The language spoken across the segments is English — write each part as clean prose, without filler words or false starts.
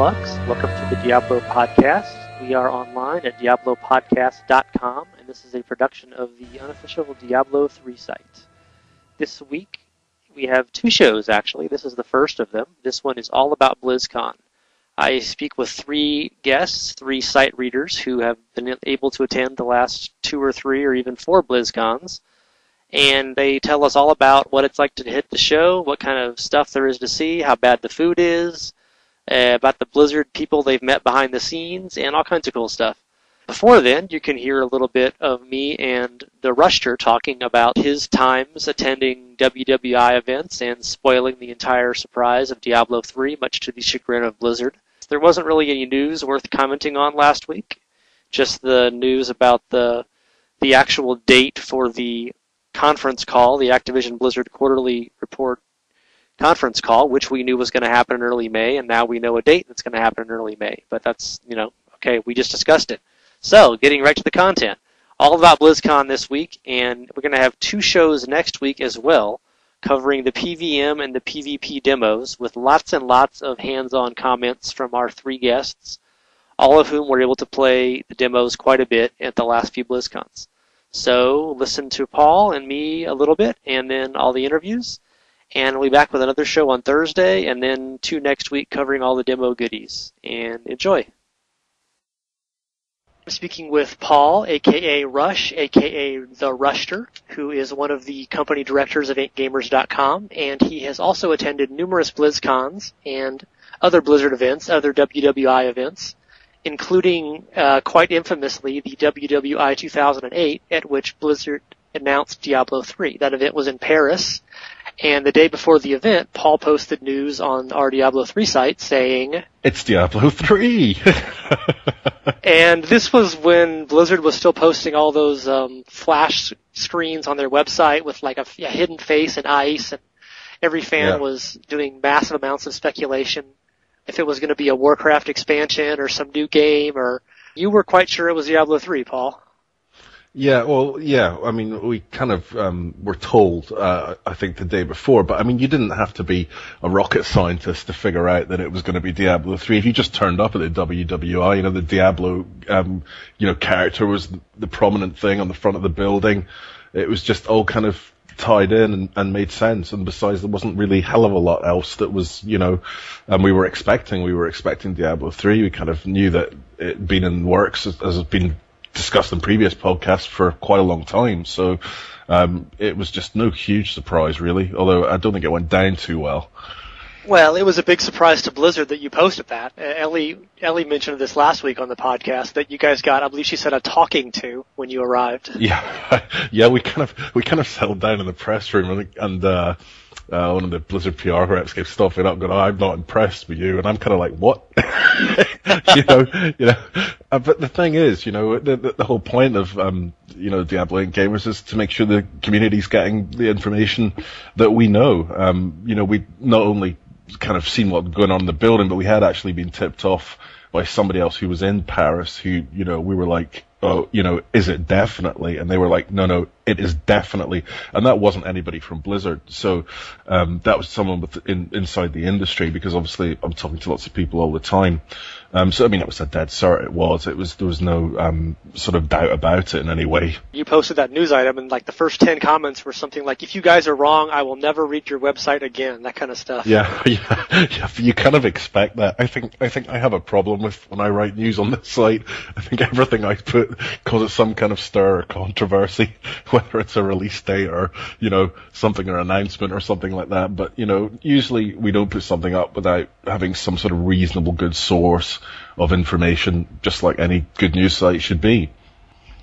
Slugs. Welcome to the Diablo Podcast. We are online at diablopodcast.com, and this is a production of the unofficial Diablo 3 site. This week, we have two shows, actually. This is the first of them. This one is all about BlizzCon. I speak with three guests, three site readers who have been able to attend the last 2 or 3 or even 4 BlizzCons, and they tell us all about what it's like to hit the show, what kind of stuff there is to see, how bad the food is, about the Blizzard people they've met behind the scenes, and all kinds of cool stuff. Before then, you can hear a little bit of me and the Rushter talking about his times attending WWI events and spoiling the entire surprise of Diablo 3, much to the chagrin of Blizzard. There wasn't really any news worth commenting on last week, just the news about the actual date for the conference call, the Activision Blizzard quarterly report conference call, which we knew was going to happen in early May, and now we know a date that's going to happen in early May. But that's, okay, we just discussed it. So, getting right to the content. All about BlizzCon this week, and we're going to have 2 shows next week as well, covering the PVM and the PvP demos, with lots and lots of hands-on comments from our 3 guests, all of whom were able to play the demos quite a bit at the last few BlizzCons. So, listen to Paul and me a little bit, and then all the interviews. And we'll be back with another show on Thursday, and then 2 next week covering all the demo goodies. And enjoy. I'm speaking with Paul, a.k.a. Rush, a.k.a. The Rushter, who is one of the company directors of IncGamers.com, and he has also attended numerous BlizzCons and other Blizzard events, other WWI events, including, quite infamously, the WWI 2008, at which Blizzard announced Diablo 3. That event was in Paris. And the day before the event, Paul posted news on our Diablo 3 site saying, "It's Diablo 3! And this was when Blizzard was still posting all those flash screens on their website with like a hidden face and ice, and every fan was doing massive amounts of speculation if it was going to be a Warcraft expansion or some new game, or you were quite sure it was Diablo 3, Paul. Yeah, well, yeah, I mean, we kind of were told, I think, the day before, but I mean, you didn't have to be a rocket scientist to figure out that it was going to be Diablo 3. If you just turned up at the WWI, the Diablo, character was the prominent thing on the front of the building. It was just all kind of tied in and made sense, and besides, there wasn't really a hell of a lot else that was, and we were expecting Diablo 3. We kind of knew that it had been in the works, as has been discussed in previous podcasts, for quite a long time, so it was just no huge surprise, really, although I don't think it went down too well. Well, it was a big surprise to Blizzard that you posted that. Ellie mentioned this last week on the podcast, that you guys got, I believe she said, a talking to when you arrived. Yeah, we kind of settled down in the press room, and one of the Blizzard PR reps kept stuffing up, going, "I'm not impressed with you," and I'm kind of like, "What?" But the thing is, the whole point of Diablo IncGamers is to make sure the community's getting the information that we know. We not only kind of seen what was going on in the building, but we had actually been tipped off by somebody else who was in Paris, who, we were like, "Oh, is it definitely?" And they were like, "No, it is definitely." And that wasn't anybody from Blizzard. So, that was someone inside the industry, because obviously I'm talking to lots of people all the time. So, I mean, it was a dead cert. There was no, sort of doubt about it in any way. You posted that news item, and like the first 10 comments were something like, "If you guys are wrong, I will never read your website again," that kind of stuff. Yeah. You kind of expect that. I think I have a problem with when I write news on this site. I think everything I put causes some kind of stir or controversy, whether it's a release date or, something, or announcement or something like that. But, usually we don't put something up without having some sort of reasonable good source of information, just like any good news site should be.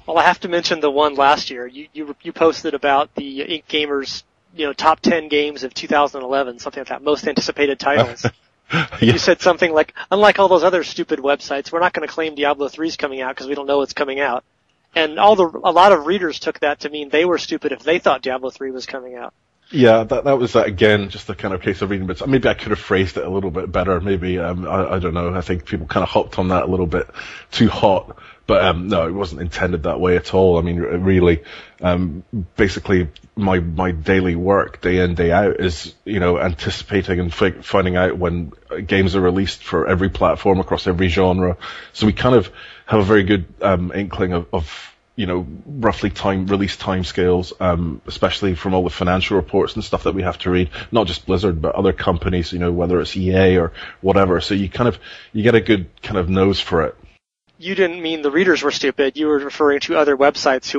Well, I have to mention the one last year. You posted about the IncGamers, top 10 games of 2011, something like that, most anticipated titles. Yeah. You said something like, "Unlike all those other stupid websites, we're not going to claim Diablo 3 is coming out because we don't know it's coming out." And a lot of readers took that to mean they were stupid if they thought Diablo 3 was coming out. Yeah, that was again just a kind of case of reading bits. Maybe I could have phrased it a little bit better. Maybe I don't know. I think people kind of hopped on that a little bit too hot. But no, it wasn't intended that way at all. I mean, really, basically, my daily work, day in, day out, is, anticipating and finding out when games are released for every platform across every genre. So we kind of have a very good inkling of roughly release timescales, especially from all the financial reports and stuff that we have to read, not just Blizzard, but other companies, whether it's EA or whatever. So you get a good kind of nose for it. You didn't mean the readers were stupid. You were referring to other websites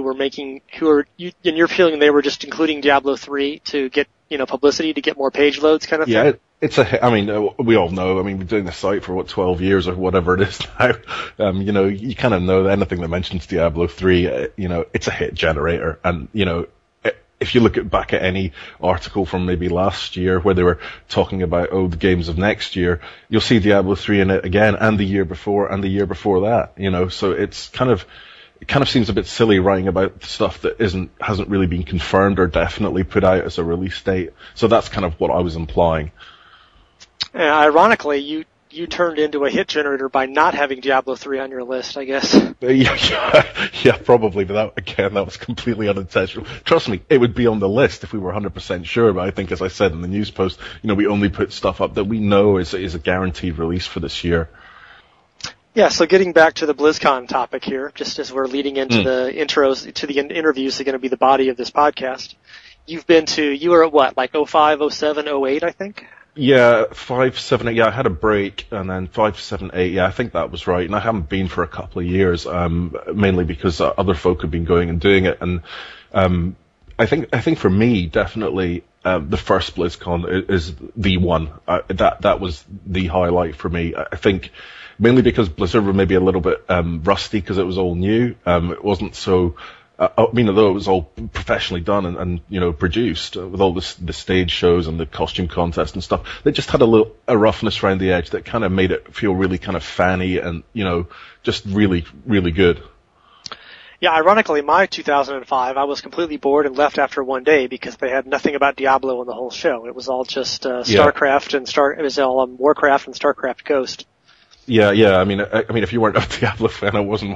in your feeling they were just including Diablo 3 to get, publicity, to get more page loads kind of thing? Yeah, we all know, we've been doing the site for 12 years or whatever it is now. You kind of know that anything that mentions Diablo 3, it's a hit generator. And, if you look back at any article from maybe last year where they were talking about, the games of next year, you'll see Diablo 3 in it again, and the year before, and the year before that, so it kind of seems a bit silly writing about stuff that hasn't really been confirmed or definitely put out as a release date. So that's kind of what I was implying. Ironically, you turned into a hit generator by not having Diablo 3 on your list, I guess. Yeah, probably, but that was completely unintentional. Trust me, it would be on the list if we were 100% sure, but I think, as I said in the news post, we only put stuff up that we know is a guaranteed release for this year. Yeah, so getting back to the BlizzCon topic here, just as we're leading into the intros, to the interviews that are going to be the body of this podcast, you were at what, like 05, 07, 08, I think? Yeah, 5, 7, 8. Yeah, I had a break, and then 5, 7, 8. Yeah, I think that was right. And I haven't been for a couple of years, mainly because other folk have been going and doing it. And I think for me, definitely, the first BlizzCon is the one. That was the highlight for me. I think mainly because Blizzard were maybe a little bit rusty because it was all new. It wasn't so. Although it was all professionally done and produced with all the stage shows and the costume contest and stuff, they just had a roughness around the edge that kind of made it feel really kind of fanny and, just really, really good. Yeah, ironically, my 2005, I was completely bored and left after one day because they had nothing about Diablo in the whole show. It was all just StarCraft and it was all Warcraft and StarCraft Ghost. Yeah. I mean, if you weren't a Diablo fan, I wasn't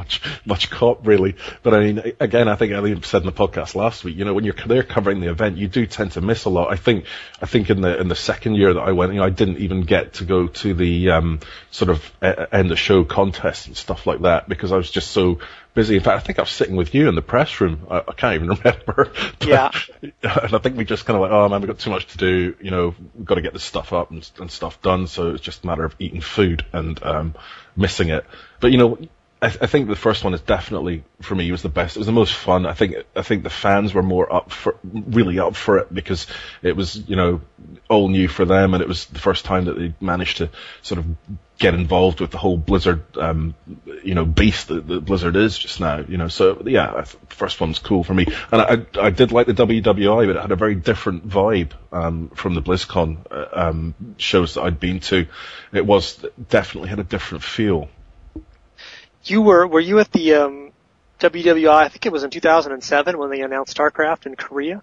much caught really. But again, I think I said in the podcast last week, when you're there covering the event, you do tend to miss a lot. I think in the second year that I went, I didn't even get to go to the sort of end of show contest and stuff like that because I was just so busy. In fact, I think I was sitting with you in the press room. I can't even remember. Yeah. And I think we just kind of like, oh man, we've got too much to do. We've got to get this stuff up and stuff done. So it's just a matter of eating food and missing it. But I think the first one is definitely, for me, was the best. It was the most fun. I think the fans were really up for it because it was, all new for them, and it was the first time that they managed to sort of get involved with the whole Blizzard, beast that Blizzard is just now, So yeah, the first one was cool for me, and I did like the WWI, but it had a very different vibe from the BlizzCon shows that I'd been to. It definitely had a different feel. Were you at the WWI, I think it was in 2007 when they announced StarCraft in Korea?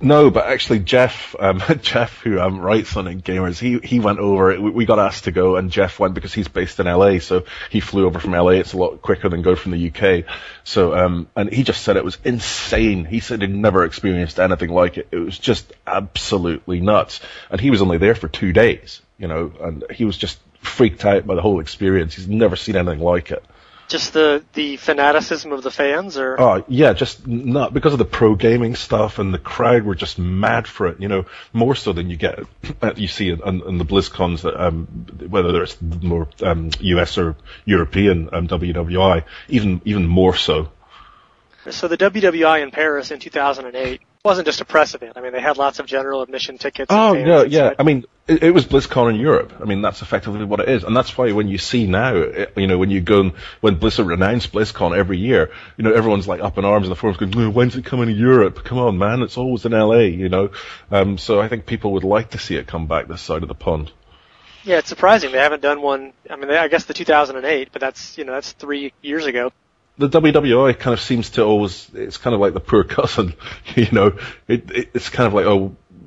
No, but actually Jeff, who writes on IncGamers, he went over. We got asked to go, and Jeff went because he's based in LA, so he flew over from LA. It's a lot quicker than go from the UK. So, and he just said it was insane. He said he'd never experienced anything like it. It was just absolutely nuts. And he was only there for 2 days, and he was just freaked out by the whole experience. He's never seen anything like it. Just the fanaticism of the fans, or? Oh, yeah, just not because of the pro gaming stuff, and the crowd were just mad for it, more so than you see in the BlizzCons, that, whether it's more, US or European, WWI, even more so. So the WWI in Paris in 2008 wasn't just a press event. They had lots of general admission tickets. Oh, yeah. It was BlizzCon in Europe. That's effectively what it is. And that's why when you see now, when you go, when Blizzard announced BlizzCon every year, everyone's like up in arms in the forums going, when's it coming to Europe? Come on, man. It's always in LA, So I think people would like to see it come back this side of the pond. Yeah, it's surprising. They haven't done one. I guess the 2008, but that's 3 years ago. The WWI kind of seems to always, it's kind of like the poor cousin, it's kind of like,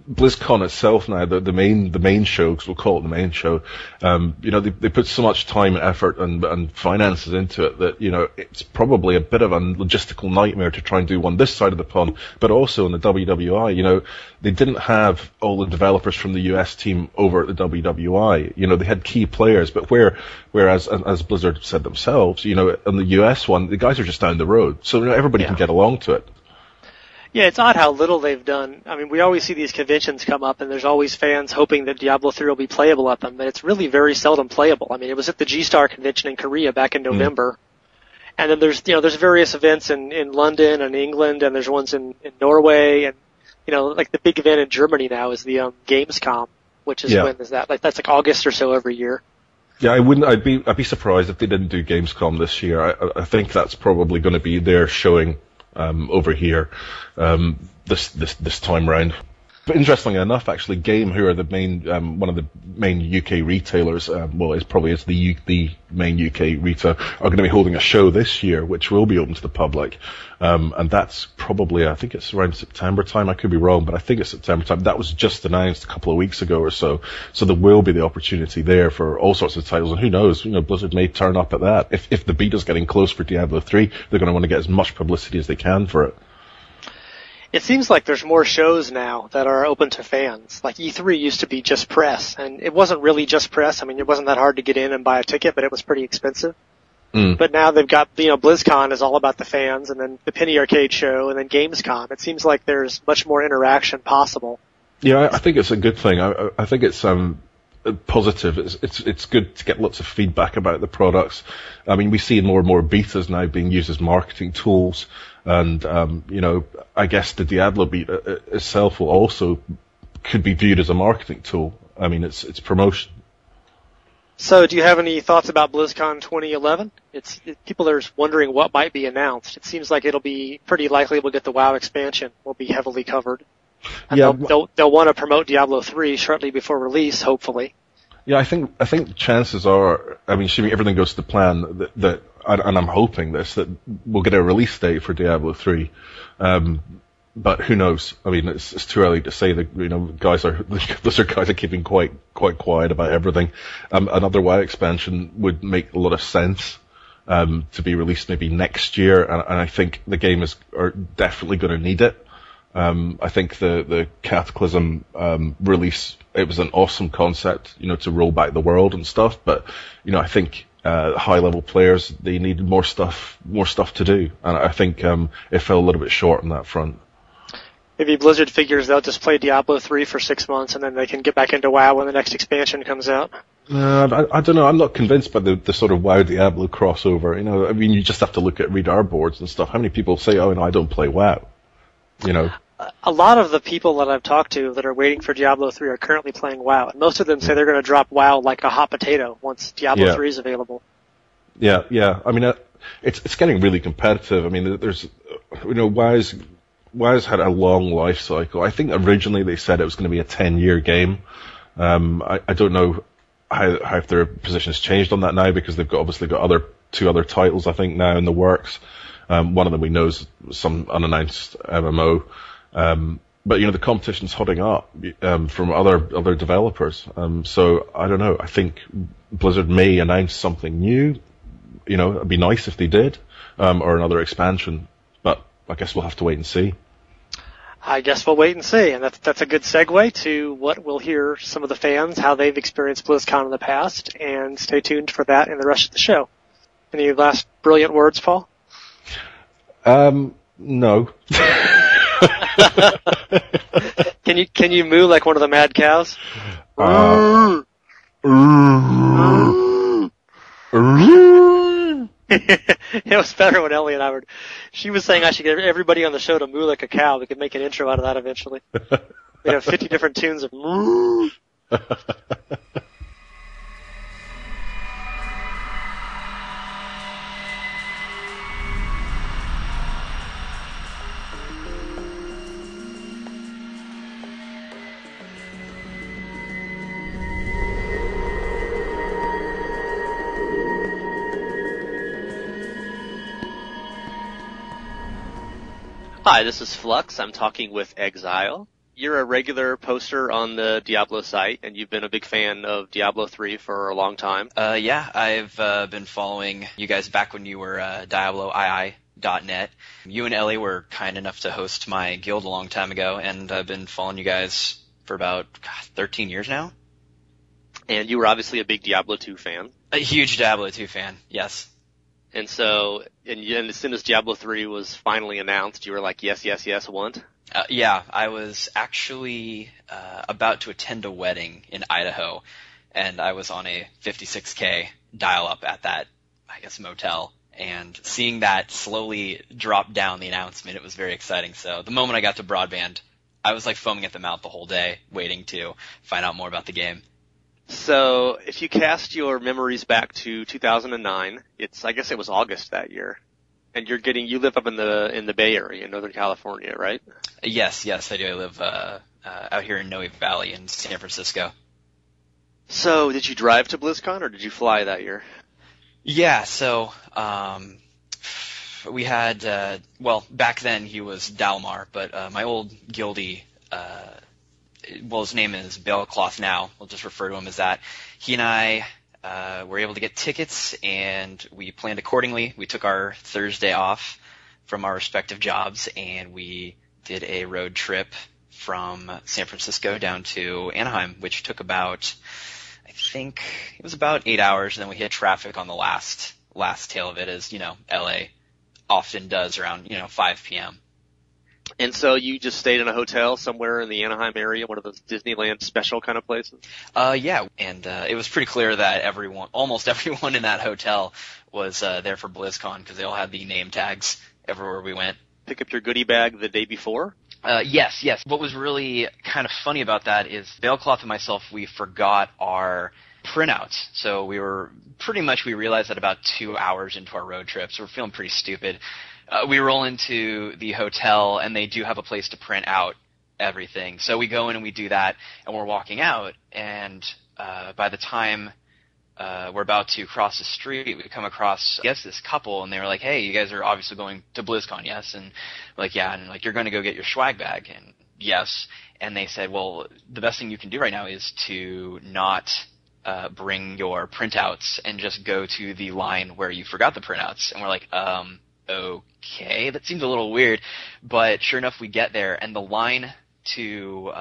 BlizzCon itself now, the main show, because we'll call it the main show, they put so much time and effort and finances into it that, it's probably a bit of a logistical nightmare to try and do one this side of the pond, but also in the WWI, they didn't have all the developers from the US team over at the WWI. They had key players, but whereas, as Blizzard said themselves, in the US one, the guys are just down the road, so everybody can get along to it. Yeah, it's odd how little they've done. I mean, we always see these conventions come up, and there's always fans hoping that Diablo 3 will be playable at them, but it's really very seldom playable. I mean, it was at the G-Star convention in Korea back in November, and then there's various events in London and England, and there's ones in Norway, and like the big event in Germany now is the Gamescom, which is when is that? Like that's like August or so every year. Yeah, I'd be surprised if they didn't do Gamescom this year. I think that's probably going to be their showing over here this time round. But interestingly enough, actually, Game, who are the main one of the main UK retailers, it's the main UK retailer, are going to be holding a show this year, which will be open to the public, and that's probably, I think it's around September time. I could be wrong, but I think it's September time. That was just announced a couple of weeks ago or so. So there will be the opportunity there for all sorts of titles, and who knows, Blizzard may turn up at that. If the beta's getting close for Diablo 3, they're going to want to get as much publicity as they can for it. It seems like there's more shows now that are open to fans. Like E3 used to be just press, and it wasn't really just press. I mean, it wasn't that hard to get in and buy a ticket, but it was pretty expensive. But now they've got, BlizzCon is all about the fans, and then the Penny Arcade show, and then Gamescom. It seems like there's much more interaction possible. Yeah, I think it's a good thing. I think it's positive. It's good to get lots of feedback about the products. I mean, we see more and more betas now being used as marketing tools. And, I guess the Diablo beta itself could be viewed as a marketing tool. I mean, it's promotion. So do you have any thoughts about BlizzCon 2011? People are wondering what might be announced. It seems like it'll be pretty likely we'll get the WoW expansion will be heavily covered. And they'll want to promote Diablo 3 shortly before release, hopefully. Yeah, I think chances are, I mean, assuming everything goes to plan, that and I'm hoping that we'll get a release date for Diablo 3. But who knows? I mean, it's too early to say. The guys are keeping quite quiet about everything. Another WoW expansion would make a lot of sense to be released maybe next year, and I think the game are definitely going to need it. I think the Cataclysm release, it was an awesome concept, to roll back the world and stuff. But I think high level players, they need more stuff to do, and I think it fell a little bit short on that front. Maybe Blizzard figures they'll just play Diablo 3 for 6 months and then they can get back into WoW when the next expansion comes out. I don't know. I'm not convinced by the sort of WoW Diablo crossover. I mean, you just have to look at radar boards and stuff. How many people say, "Oh, no, I don't play WoW"? A lot of the people that I've talked to that are waiting for Diablo 3 are currently playing WoW, and most of them say they're going to drop WoW like a hot potato once Diablo 3 is available. Yeah. I mean, it's getting really competitive. I mean, there's, WoW's had a long life cycle. I think originally they said it was going to be a 10-year game. I don't know how if their position has changed on that now, because they've obviously got two other titles, I think, now in the works. One of them we know is some unannounced MMO. But the competition's hotting up from other developers. So I don't know. I think Blizzard may announce something new. It'd be nice if they did, or another expansion. But I guess we'll have to wait and see. I guess we'll wait and see, and that's a good segue to what we'll hear some of the fans, how they've experienced BlizzCon in the past, and stay tuned for that in the rest of the show. Any last brilliant words, Paul? No. Can you moo like one of the mad cows? It was better when Ellie and I were. She was saying I should get everybody on the show to moo like a cow. We could make an intro out of that eventually. We have 50 different tunes of moo. Hi, this is Flux. I'm talking with Exile. you're a regular poster on the Diablo site, and you've been a big fan of Diablo 3 for a long time. Yeah, I've been following you guys back when you were DiabloII.net. You and Ellie were kind enough to host my guild a long time ago, and I've been following you guys for about 13 years now. And you were obviously a big Diablo 2 fan. A huge Diablo 2 fan, yes. And so, and as soon as Diablo 3 was finally announced, you were like, yes, yes, yes, want? Yeah, I was actually about to attend a wedding in Idaho, and I was on a 56K dial-up at that, I guess, motel. And seeing that slowly drop down the announcement, it was very exciting. So the moment I got to broadband, I was like foaming at the mouth the whole day, waiting to find out more about the game. So if you cast your memories back to 2009, I guess it was August that year, and you live up in the Bay Area in Northern California, right? Yes, I do. I live out here in Noe Valley in San Francisco. So did you drive to Blizzcon or did you fly that year? Yeah, so we had back then he was Dalmar, but my old guildie, his name is Bailcloth now. We'll just refer to him as that. He and I were able to get tickets, and we planned accordingly. We took our Thursday off from our respective jobs, and we did a road trip from San Francisco down to Anaheim, which took about, I think, it was about 8 hours, and then we hit traffic on the last tail of it, as, LA often does around, 5 p.m. And so you just stayed in a hotel somewhere in the Anaheim area, one of those Disneyland special kind of places? Yeah, and it was pretty clear that almost everyone in that hotel was there for BlizzCon, because they all had the name tags everywhere we went. Pick up your goodie bag the day before? Yes. What was really kind of funny about that is Bailcloth and myself, we forgot our printouts. So we realized that about 2 hours into our road trip, so we're feeling pretty stupid. We roll into the hotel, and they do have a place to print out everything. So we go in and we do that, and we're walking out, and by the time we're about to cross the street, we come across, I guess, this couple, and they were like, hey, you guys are obviously going to BlizzCon, yes? And we're like, yeah, and like, you're going to go get your swag bag, and yes. And they said, well, the best thing you can do right now is to not bring your printouts and just go to the line where you forgot the printouts. And we're like, okay, that seems a little weird. But sure enough, we get there, and the line to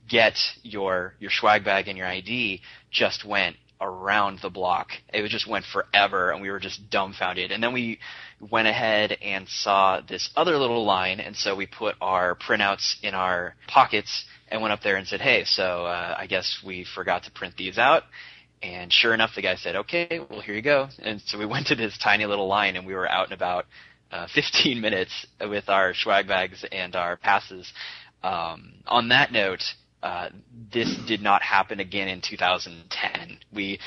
get your swag bag and your ID just went around the block. It just went forever, and we were just dumbfounded. And then we went ahead and saw this other little line, and so we put our printouts in our pockets and went up there and said, hey, so I guess we forgot to print these out. And sure enough, the guy said, okay, well, here you go. And so we went to this tiny little line, and we were out in about 15 minutes with our swag bags and our passes. On that note, this did not happen again in 2010. We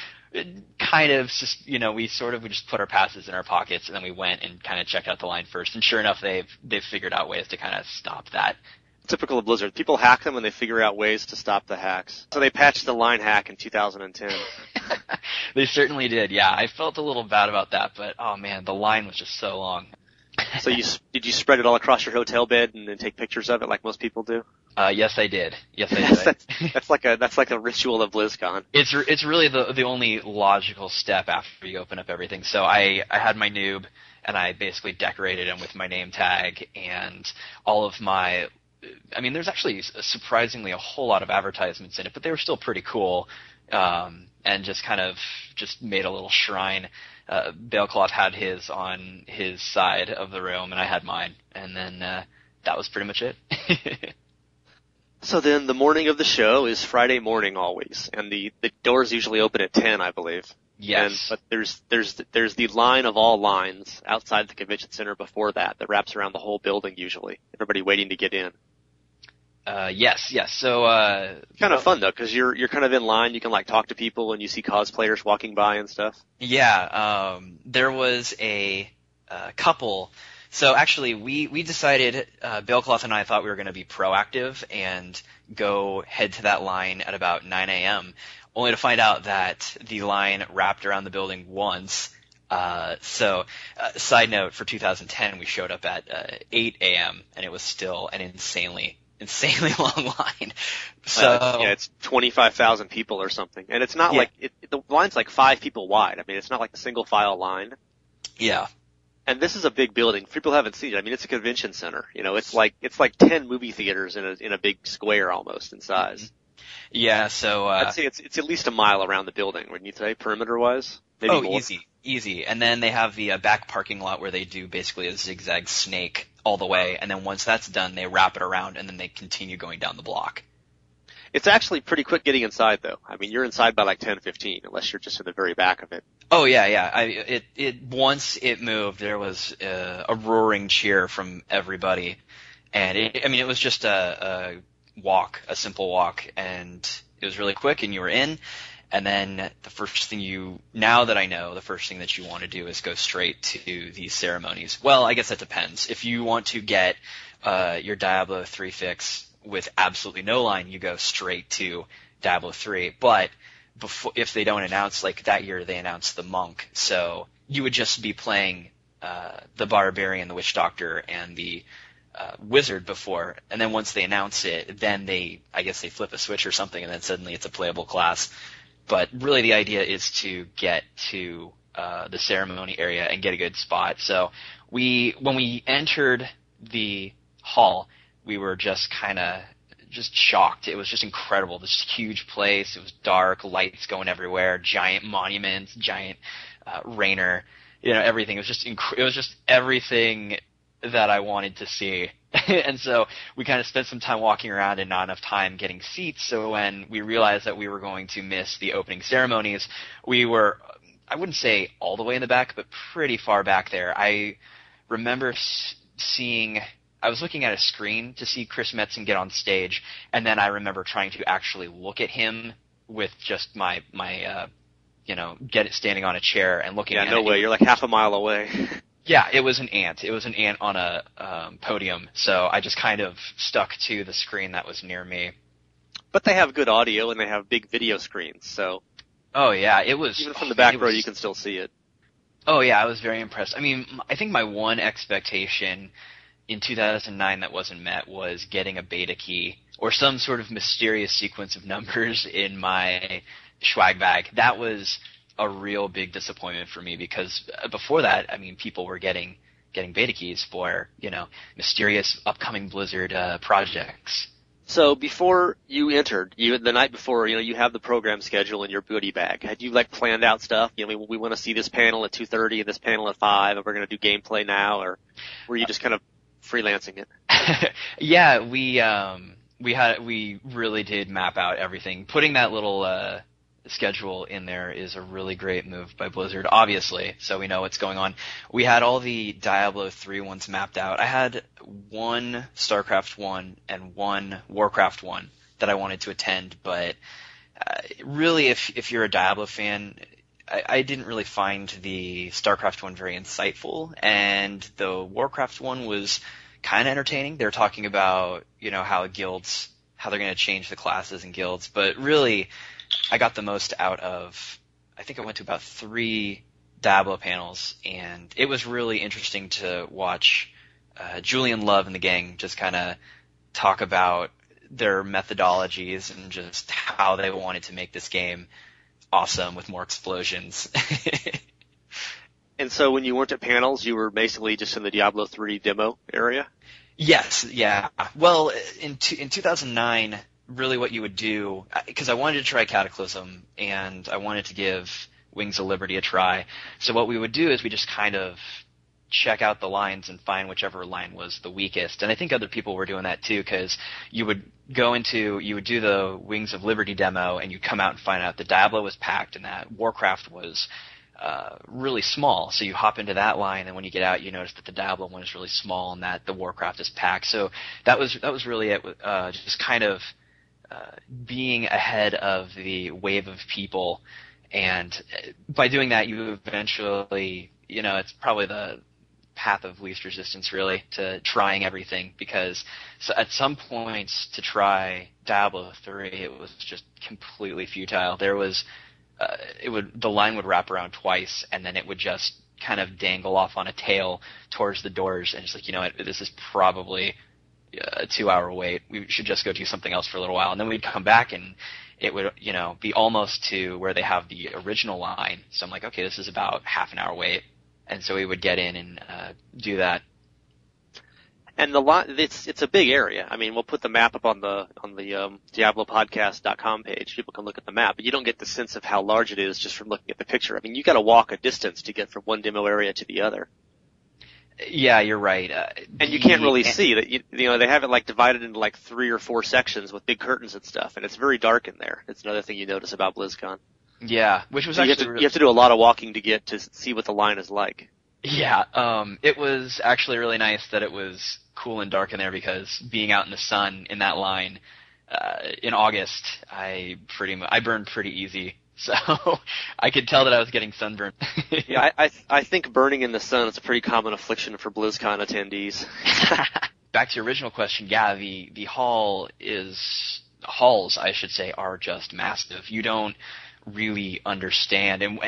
kind of just, we just put our passes in our pockets, and then we went and kind of checked out the line first. And sure enough, they've figured out ways to kind of stop that. Typical of Blizzard. People hack them and they figure out ways to stop the hacks. So they patched the line hack in 2010. They certainly did, yeah. I felt a little bad about that, but oh man, the line was just so long. So did you spread it all across your hotel bed and then take pictures of it like most people do? Yes, I did. Yes, I did. That's like a ritual of BlizzCon. It's really the only logical step after you open up everything. So I had my noob, and I basically decorated him with my name tag and all of my. I mean, there's actually surprisingly a whole lot of advertisements in it, but they were still pretty cool, and just made a little shrine. Bailcloth had his on his side of the room, and I had mine, and then that was pretty much it. So then the morning of the show is Friday morning always, and the doors usually open at 10, I believe. Yes. But there's the line of all lines outside the convention center before that wraps around the whole building usually. Everybody waiting to get in. Yes. So kind of fun though, because you're kind of in line. You can like talk to people, and you see cosplayers walking by and stuff. Yeah. There was a couple. So actually, we decided, Bailcloth and I thought we were going to be proactive and go head to that line at about 9 a.m., only to find out that the line wrapped around the building once. Side note, for 2010, we showed up at 8 a.m., and it was still an insanely insanely long line. So it's 25,000 people or something, and it's not like the line's like 5 people wide. I mean, it's not like a single file line. Yeah. And this is a big building. For people who haven't seen it, I mean, it's a convention center. You know, it's like 10 movie theaters in a big square almost in size. Mm-hmm. Yeah, so I'd say it's at least a mile around the building, wouldn't you say, perimeter-wise? Maybe more. Easy. And then they have the back parking lot where they do basically a zigzag snake all the way, and then once that's done, they wrap it around, and then they continue going down the block. It's actually pretty quick getting inside, though. I mean, you're inside by like 10:15, unless you're just in the very back of it. Oh yeah. Once it moved, there was a roaring cheer from everybody, and it was just a simple walk, and it was really quick, and you were in. And then the first thing that you want to do is go straight to these ceremonies. Well, I guess that depends. If you want to get your Diablo 3 fix with absolutely no line, you go straight to Diablo 3. But if they don't announce, like that year they announced the monk, so you would just be playing the barbarian, the witch doctor, and the wizard before, and then once they announce it, then I guess they flip a switch or something, and then suddenly it's a playable class. But really the idea is to get to the ceremony area and get a good spot. So when we entered the hall, we were just shocked. It was just incredible. This huge place. It was dark, lights going everywhere, giant monuments, giant Rainer, everything. It was just everything that I wanted to see. And so we kind of spent some time walking around and not enough time getting seats. So when we realized that we were going to miss the opening ceremonies, we were, I wouldn't say all the way in the back, but pretty far back there. I remember I was looking at a screen to see Chris Metzen get on stage, and then I remember trying to actually look at him with just my standing on a chair and looking at him. Yeah, no way. You're like half a mile away. Yeah, it was an ant. It was an ant on a podium, so I just kind of stuck to the screen that was near me. But they have good audio, and they have big video screens, so... Oh, yeah, it was... Even from the back row, you can still see it. Oh, yeah, I was very impressed. I mean, I think my one expectation in 2009 that wasn't met was getting a beta key or some sort of mysterious sequence of numbers in my swag bag. That was a real big disappointment for me because before that, I mean, people were getting beta keys for, mysterious upcoming Blizzard projects. So before you entered, the night before, you have the program schedule in your goodie bag. Had you planned out stuff? We want to see this panel at 2:30 and this panel at 5, and we're going to do gameplay now, or were you just kind of freelancing it? Yeah, we really did map out everything. Putting that little schedule in there is a really great move by Blizzard, obviously, so we know what's going on. We had all the Diablo 3 ones mapped out. I had one StarCraft 1 and one Warcraft 1 that I wanted to attend, but really, if you're a Diablo fan, I didn't really find the StarCraft one very insightful, and the Warcraft one was kind of entertaining. They're talking about, how they're going to change the classes and guilds, but really, I got the most out of, I think I went to about 3 Diablo panels, and it was really interesting to watch Julian Love and the gang just kind of talk about their methodologies and just how they wanted to make this game awesome with more explosions. And so when you weren't at panels, you were basically just in the Diablo 3 demo area? Yes, yeah. Well, in 2009, really what you would do, because I wanted to try Cataclysm, and I wanted to give Wings of Liberty a try, so what we would do is we just kind of check out the lines and find whichever line was the weakest. And I think other people were doing that too, because you would do the Wings of Liberty demo, and you'd come out and find out that Diablo was packed and that Warcraft was really small. So you hop into that line, and when you get out, you notice that the Diablo one is really small and that the Warcraft is packed. So that was really it, just kind of being ahead of the wave of people. And by doing that, you eventually, it's probably the path of least resistance, really, to trying everything, because at some points to try Diablo 3, it was just completely futile. There was the line would wrap around twice, and then it would just kind of dangle off on a tail towards the doors, and it's like, this is probably a 2-hour wait. We should just go do something else for a little while. And then we'd come back and it would, be almost to where they have the original line. So I'm like, okay, this is about half an hour wait. And so we would get in and do that. And it's a big area. I mean, we'll put the map up on the DiabloPodcast.com page. People can look at the map, but you don't get the sense of how large it is just from looking at the picture. I mean, you got to walk a distance to get from one demo area to the other. Yeah, you're right. And you can't really see that. They have it like divided into like 3 or 4 sections with big curtains and stuff, and it's very dark in there. It's another thing you notice about BlizzCon. Yeah, which was so actually you have to do a lot of walking to get to see what the line is like. Yeah, it was actually really nice that it was cool and dark in there, because being out in the sun in that line in August, I burned pretty easy. So I could tell that I was getting sunburned. Yeah, I think burning in the sun is a pretty common affliction for BlizzCon attendees. Back to your original question, yeah, the halls, I should say, are just massive. You don't really understand. And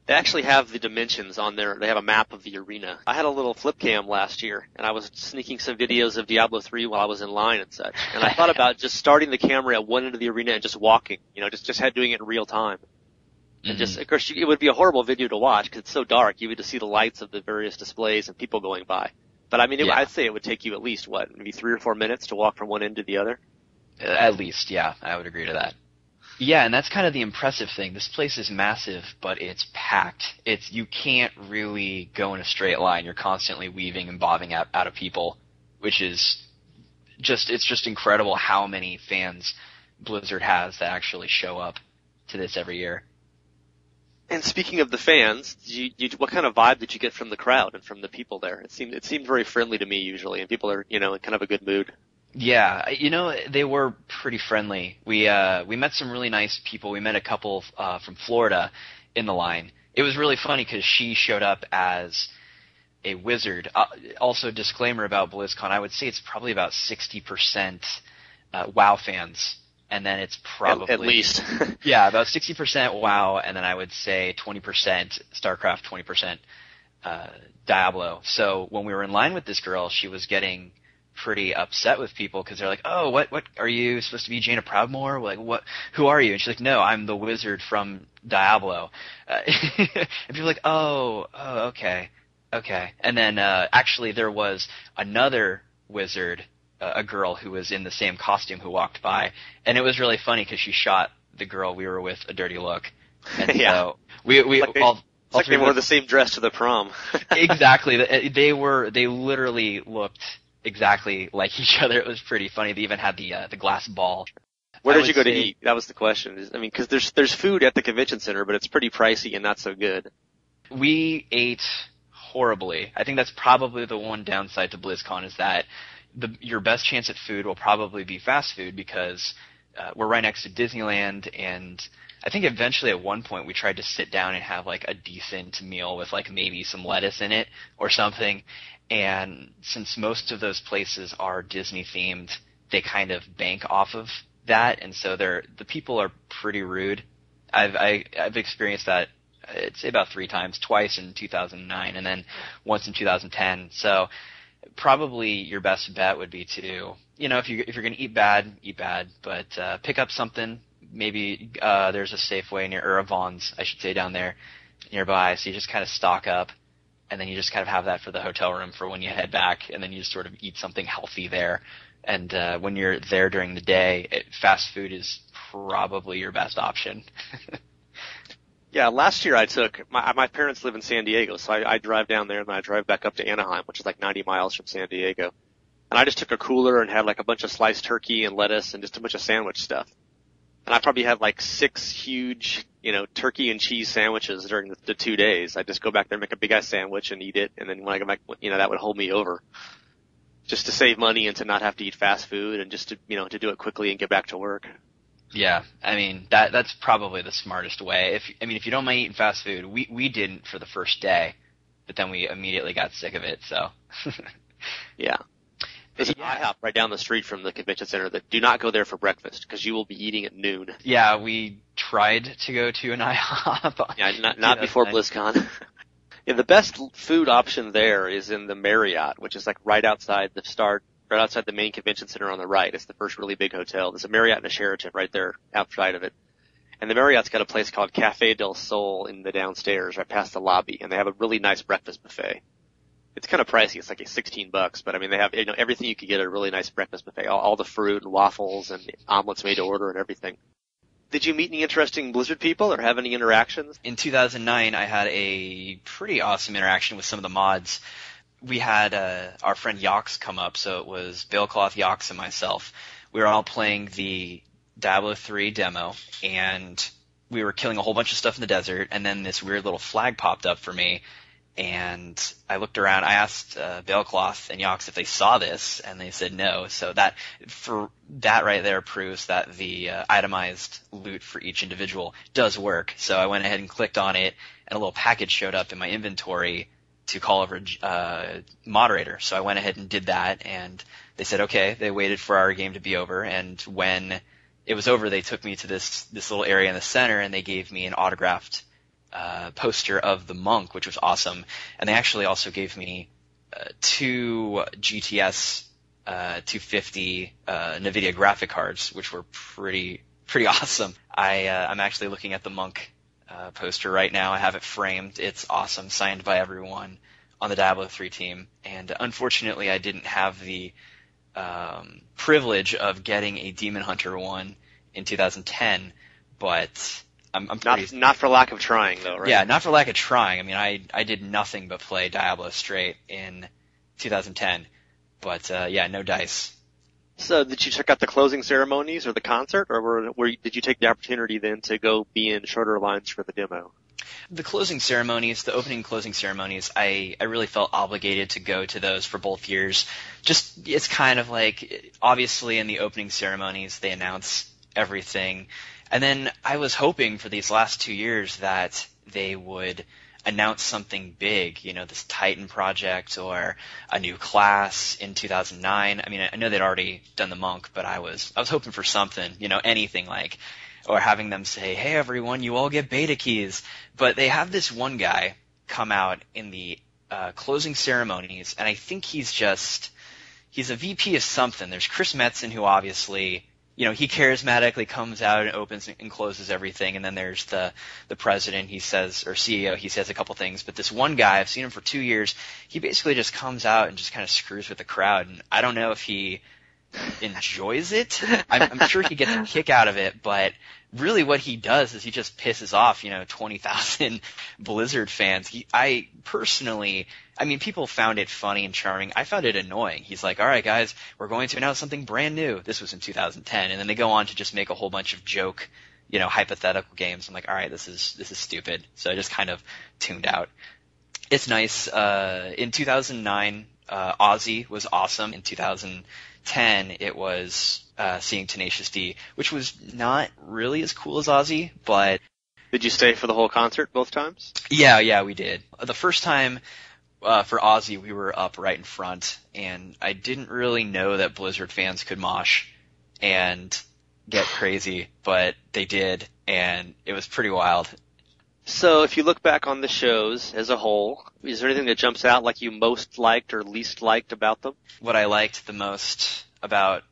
they actually have the dimensions on there. They have a map of the arena. I had a little flip cam last year, and I was sneaking some videos of Diablo 3 while I was in line and such. And I thought about just starting the camera at one end of the arena and just walking, just doing it in real time. And just, of course, it would be a horrible video to watch because it's so dark. You would just see the lights of the various displays and people going by. But I mean, I'd say it would take you at least, maybe 3 or 4 minutes to walk from one end to the other? At least, yeah, I would agree to that. Yeah, and that's kind of the impressive thing. This place is massive, but it's packed. You can't really go in a straight line. You're constantly weaving and bobbing out of people, which is it's just incredible how many fans Blizzard has that actually show up to this every year. And speaking of the fans, what kind of vibe did you get from the crowd and from the people there? It seemed very friendly to me usually, and people are, in kind of a good mood. Yeah, they were pretty friendly. We met some really nice people. We met a couple from Florida in the line. It was really funny because she showed up as a wizard. Also, disclaimer about BlizzCon, I would say it's probably about 60% WoW fans. And then it's probably at least yeah, about 60% WoW, and then I would say 20% StarCraft, 20% Diablo. So when we were in line with this girl, she was getting pretty upset with people because they're like, "Oh, what are you supposed to be, Jaina Proudmoore? Like, what? Who are you?" And she's like, "No, I'm the wizard from Diablo." And people are like, "Oh, okay." And then actually there was another wizard. A girl who was in the same costume who walked by, and it was really funny because she shot the girl we were with a dirty look. And yeah. So we all they wore the same dress to the prom. Exactly. They literally looked exactly like each other. It was pretty funny. They even had the glass ball. Where did you go to eat? That was the question. I mean, because there's food at the convention center, but it's pretty pricey and not so good. We ate horribly. I think that's probably the one downside to BlizzCon is that your best chance at food will probably be fast food because we're right next to Disneyland, and I think eventually at one point we tried to sit down and have like a decent meal with like maybe some lettuce in it or something. And since most of those places are Disney themed, they kind of bank off of that, and so the people are pretty rude. I've experienced that I'd say about 3 times, twice in 2009 and then once in 2010. So probably your best bet would be to, if you're going to eat bad, but pick up something. Maybe there's a Safeway or a Vons, I should say, down there nearby. So you just kind of stock up, and then you just kind of have that for the hotel room for when you head back, and then you just sort of eat something healthy there. And when you're there during the day, fast food is probably your best option. Yeah, last year I took my parents live in San Diego, so I drive down there and then I drive back up to Anaheim, which is like 90 miles from San Diego. And I just took a cooler and had like a bunch of sliced turkey and lettuce and just a bunch of sandwich stuff. And I probably had like 6 huge, turkey and cheese sandwiches during the 2 days. I just go back there, make a big ass sandwich and eat it, and then when I go back, that would hold me over. Just to save money and to not have to eat fast food and just to do it quickly and get back to work. Yeah, I mean that's probably the smartest way. If you don't mind eating fast food, we didn't for the first day, but then we immediately got sick of it. So yeah, there's an IHOP right down the street from the convention center that do not go there for breakfast because you will be eating at noon. Yeah, we tried to go to an IHOP. Yeah, not before BlizzCon. Yeah, the best food option there is in the Marriott, which is like right outside the Star right outside the main convention center on the right. It's the first really big hotel. There's a Marriott and a Sheraton right there outside of it. And the Marriott's got a place called Café del Sol in the downstairs, right past the lobby, and they have a really nice breakfast buffet. It's kind of pricey. It's like $16, but I mean, they have, everything you could get at a really nice breakfast buffet. All the fruit and waffles and omelets made to order and everything. Did you meet any interesting Blizzard people or have any interactions? In 2009, I had a pretty awesome interaction with some of the mods. We had our friend Yox come up, so it was Bailcloth, Yox, and myself. We were all playing the Diablo 3 demo, and we were killing a whole bunch of stuff in the desert, and then this weird little flag popped up for me, and I looked around. I asked Bailcloth and Yox if they saw this, and they said no. So that right there proves that the itemized loot for each individual does work. So I went ahead and clicked on it, and a little package showed up in my inventory to call over a moderator. So I went ahead and did that, and they said okay. They waited for our game to be over, and when it was over, they took me to this little area in the center, and they gave me an autographed poster of the monk, which was awesome. And they actually also gave me 2 GTS 250 NVIDIA graphic cards, which were pretty awesome. I'm actually looking at the monk poster right now. I have it framed. It's awesome, signed by everyone on the Diablo 3 team. And unfortunately, I didn't have the privilege of getting a Demon Hunter one in 2010, but I'm pretty... Not for lack of trying, though, right? Yeah, not for lack of trying. I mean, I did nothing but play Diablo straight in 2010, but yeah, no dice. So did you check out the closing ceremonies or the concert, or did you take the opportunity then to go be in shorter lines for the demo? The closing ceremonies, the opening and closing ceremonies, I really felt obligated to go to those for both years. Just, it's kind of like, obviously in the opening ceremonies, they announce everything. And then I was hoping for these last 2 years that they would announce something big, this Titan project or a new class in 2009. I mean, I know they'd already done the monk, but I was hoping for something, anything like, or having them say, hey everyone, you all get beta keys. But they have this one guy come out in the closing ceremonies, and I think he's a VP of something. There's Chris Metzen, who obviously, he charismatically comes out and opens and closes everything, and then there's the president, he says, or CEO, he says a couple things, but this one guy, I've seen him for 2 years, he basically just comes out and just kind of screws with the crowd, and I don't know if he enjoys it. I'm sure he gets a kick out of it, but really what he does is he just pisses off, 20,000 Blizzard fans. People found it funny and charming. I found it annoying. He's like, all right, guys, we're going to announce something brand new. This was in 2010. And then they go on to just make a whole bunch of joke, hypothetical games. I'm like, all right, this is stupid. So I just kind of tuned out. It's nice. In 2009, Ozzy was awesome. In 2010, it was seeing Tenacious D, which was not really as cool as Ozzy, but... Did you stay for the whole concert both times? Yeah, we did. The first time for Ozzy, we were up right in front, and I didn't really know that Blizzard fans could mosh and get crazy, but they did, and it was pretty wild. So if you look back on the shows as a whole, is there anything that jumps out like you most liked or least liked about them? What I liked the most about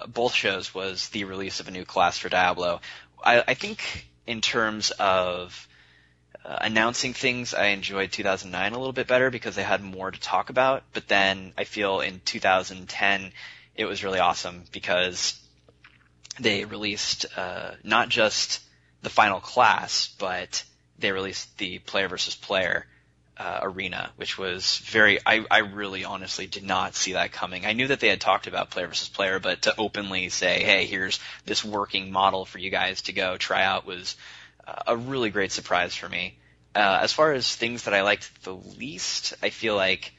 both shows was the release of a new class for Diablo. I think in terms of announcing things, I enjoyed 2009 a little bit better because they had more to talk about. But then I feel in 2010 it was really awesome because they released not just the final class, but they released the player versus player arena, which was I really honestly did not see that coming. I knew that they had talked about player versus player, but to openly say, hey, here's this working model for you guys to go try out was a really great surprise for me. As far as things that I liked the least, I feel like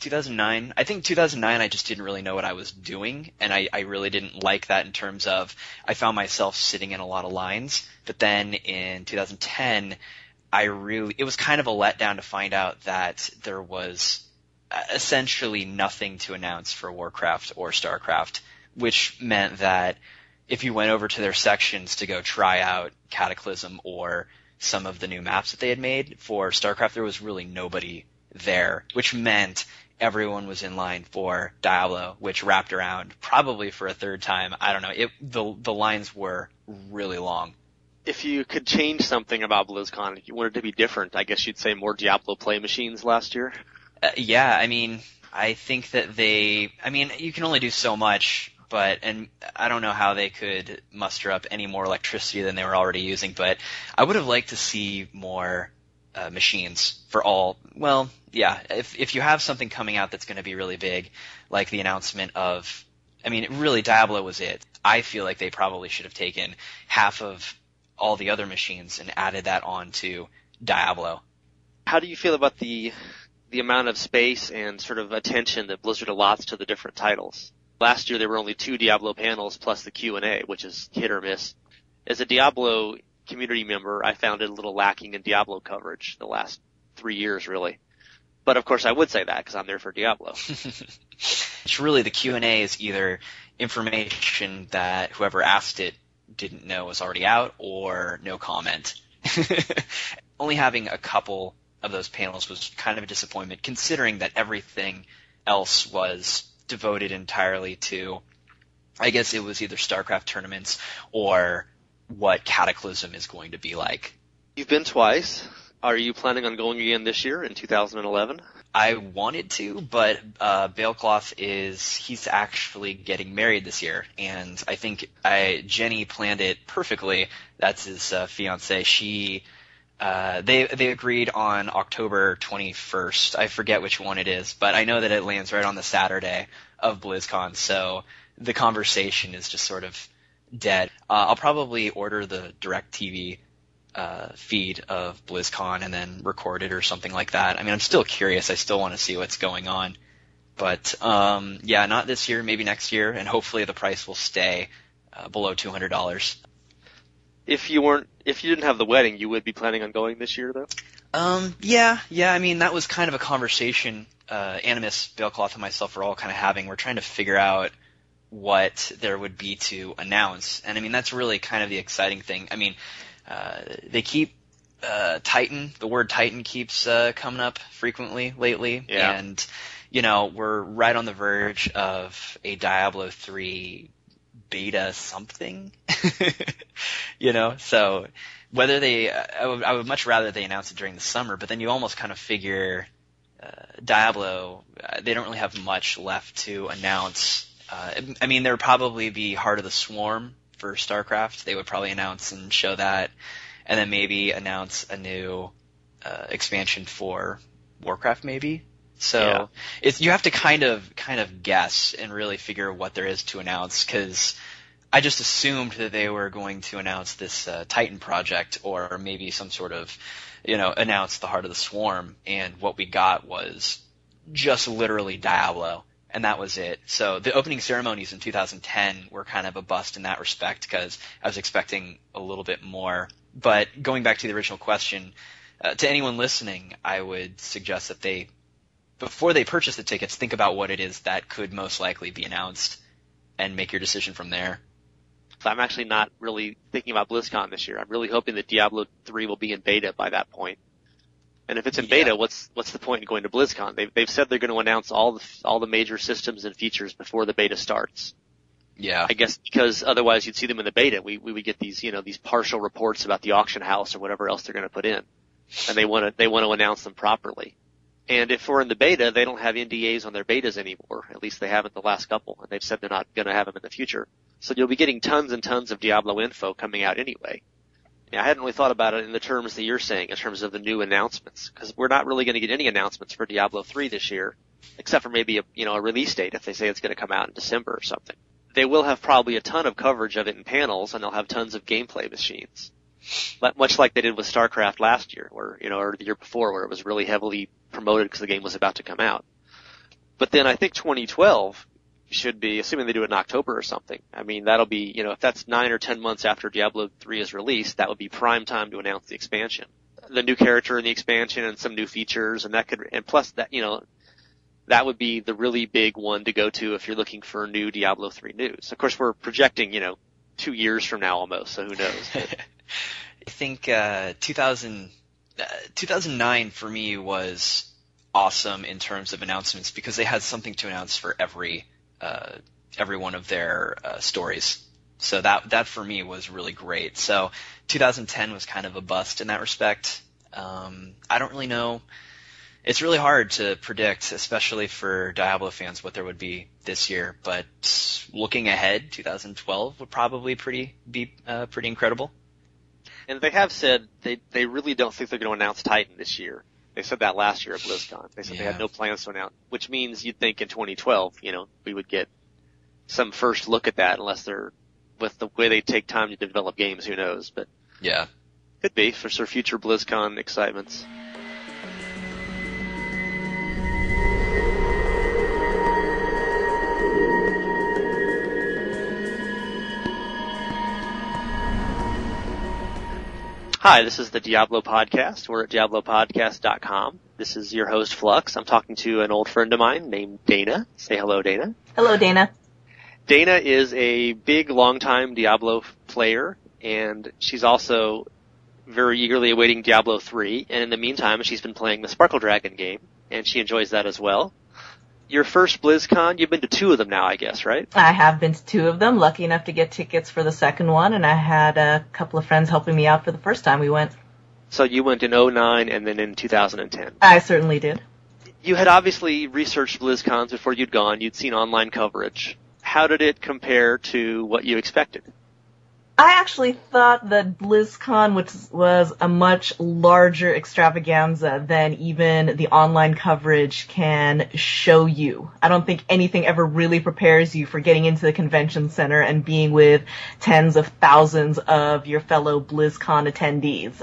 2009. I think 2009 I just didn't really know what I was doing, and I really didn't like that in terms of I found myself sitting in a lot of lines. But then in 2010, it was kind of a letdown to find out that there was essentially nothing to announce for Warcraft or StarCraft, which meant that if you went over to their sections to go try out Cataclysm or some of the new maps that they had made for StarCraft, there was really nobody there, which meant everyone was in line for Diablo, which wrapped around probably for a third time. I don't know. The lines were really long. If you could change something about BlizzCon, if you wanted to be different, I guess you'd say more Diablo play machines last year. Yeah, I mean, I think that you can only do so much, and I don't know how they could muster up any more electricity than they were already using, but I would have liked to see more machines for all. Well, yeah, if you have something coming out that's going to be really big, like the announcement of, really Diablo was it. I feel like they probably should have taken half of all the other machines and added that on to Diablo. How do you feel about the amount of space and sort of attention that Blizzard allots to the different titles? Last year there were only 2 Diablo panels plus the Q&A, which is hit or miss. As a Diablo community member, I found it a little lacking in Diablo coverage the last 3 years, really. But of course I would say that because I'm there for Diablo. It's really the Q&A is either information that whoever asked it didn't know was already out, or no comment. Only having a couple of those panels was kind of a disappointment, considering that everything else was devoted entirely to, I guess it was either StarCraft tournaments or what Cataclysm is going to be like. You've been twice. Are you planning on going again this year in 2011? I wanted to, but Bailcloth he's actually getting married this year, and I think Jenny planned it perfectly. That's his fiancée. They agreed on October 21st. I forget which one it is, but I know that it lands right on the Saturday of BlizzCon, so the conversation is just sort of dead. I'll probably order the DirecTV feed of BlizzCon and then record it or something like that. I'm still curious. I still want to see what's going on. But, yeah, not this year, maybe next year, and hopefully the price will stay below $200. If you didn't have the wedding, you would be planning on going this year, though? Yeah, that was kind of a conversation Animus, Bailcloth, and myself are all kind of having. We're trying to figure out what there would be to announce. And, that's really kind of the exciting thing. They keep Titan. The word Titan keeps coming up frequently lately. Yeah. And, we're right on the verge of a Diablo 3 beta something. So whether I would much rather they announce it during the summer, but then you almost kind of figure Diablo, they don't really have much left to announce. There would probably be Heart of the Swarm for StarCraft. They would probably announce and show that, and then maybe announce a new expansion for Warcraft, maybe. So you have to kind of guess and really figure what there is to announce, because I just assumed that they were going to announce this Titan project, or maybe some sort of, announce the Heart of the Swarm, and what we got was just literally Diablo. And that was it. So the opening ceremonies in 2010 were kind of a bust in that respect, because I was expecting a little bit more. But going back to the original question, to anyone listening, I would suggest that before they purchase the tickets, think about what it is that could most likely be announced and make your decision from there. I'm actually not really thinking about BlizzCon this year. I'm really hoping that Diablo 3 will be in beta by that point. And if it's in beta, what's the point in going to BlizzCon? They've said they're going to announce all the major systems and features before the beta starts. Yeah. I guess because otherwise you'd see them in the beta. We would get these partial reports about the auction house or whatever else they're going to put in, and they want to announce them properly. And if we're in the beta, they don't have NDAs on their betas anymore. At least they haven't the last couple, and they've said they're not going to have them in the future. So you'll be getting tons and tons of Diablo info coming out anyway. I hadn't really thought about it in the terms that you're saying, in terms of the new announcements, because we're not really going to get any announcements for Diablo 3 this year, except for maybe a release date if they say it's going to come out in December or something. They will have probably a ton of coverage of it in panels, and they'll have tons of gameplay machines, much like they did with StarCraft last year, or the year before, where it was really heavily promoted because the game was about to come out. But then I think 2012 should be, assuming they do it in October or something. That'll be, if that's 9 or 10 months after Diablo 3 is released, that would be prime time to announce the expansion. The new character in the expansion and some new features, and plus that, that would be the really big one to go to if you're looking for new Diablo 3 news. Of course, we're projecting, 2 years from now almost, so who knows. I think 2009 for me was awesome in terms of announcements because they had something to announce for every one of their stories. So that for me was really great. So 2010 was kind of a bust in that respect. I don't really know. It's really hard to predict, especially for Diablo fans, what there would be this year. But looking ahead, 2012 would probably be pretty incredible. And they have said they really don't think they're going to announce Titan this year. They said that last year at BlizzCon. They said they had no plans to announce, which means you'd think in 2012, we would get some first look at that, unless they're, with the way they take time to develop games, who knows. But yeah, could be for some future BlizzCon excitements. Hi, this is the Diablo Podcast. We're at diablopodcast.com. This is your host, Flux. I'm talking to an old friend of mine named Dana. Say hello, Dana. Hello, Dana. Dana is a big, long-time Diablo player, and she's also very eagerly awaiting Diablo 3. And in the meantime, she's been playing the Sparkle Dragon game, and she enjoys that as well. Your first BlizzCon, you've been to 2 of them now, I guess, right? I have been to 2 of them, lucky enough to get tickets for the second one, and I had a couple of friends helping me out for the first time we went. So you went in 2009 and then in 2010. I certainly did. You had obviously researched BlizzCons before you'd gone. You'd seen online coverage. How did it compare to what you expected? I actually thought that BlizzCon, which was a much larger extravaganza than even the online coverage can show you. I don't think anything ever really prepares you for getting into the convention center and being with tens of thousands of your fellow BlizzCon attendees.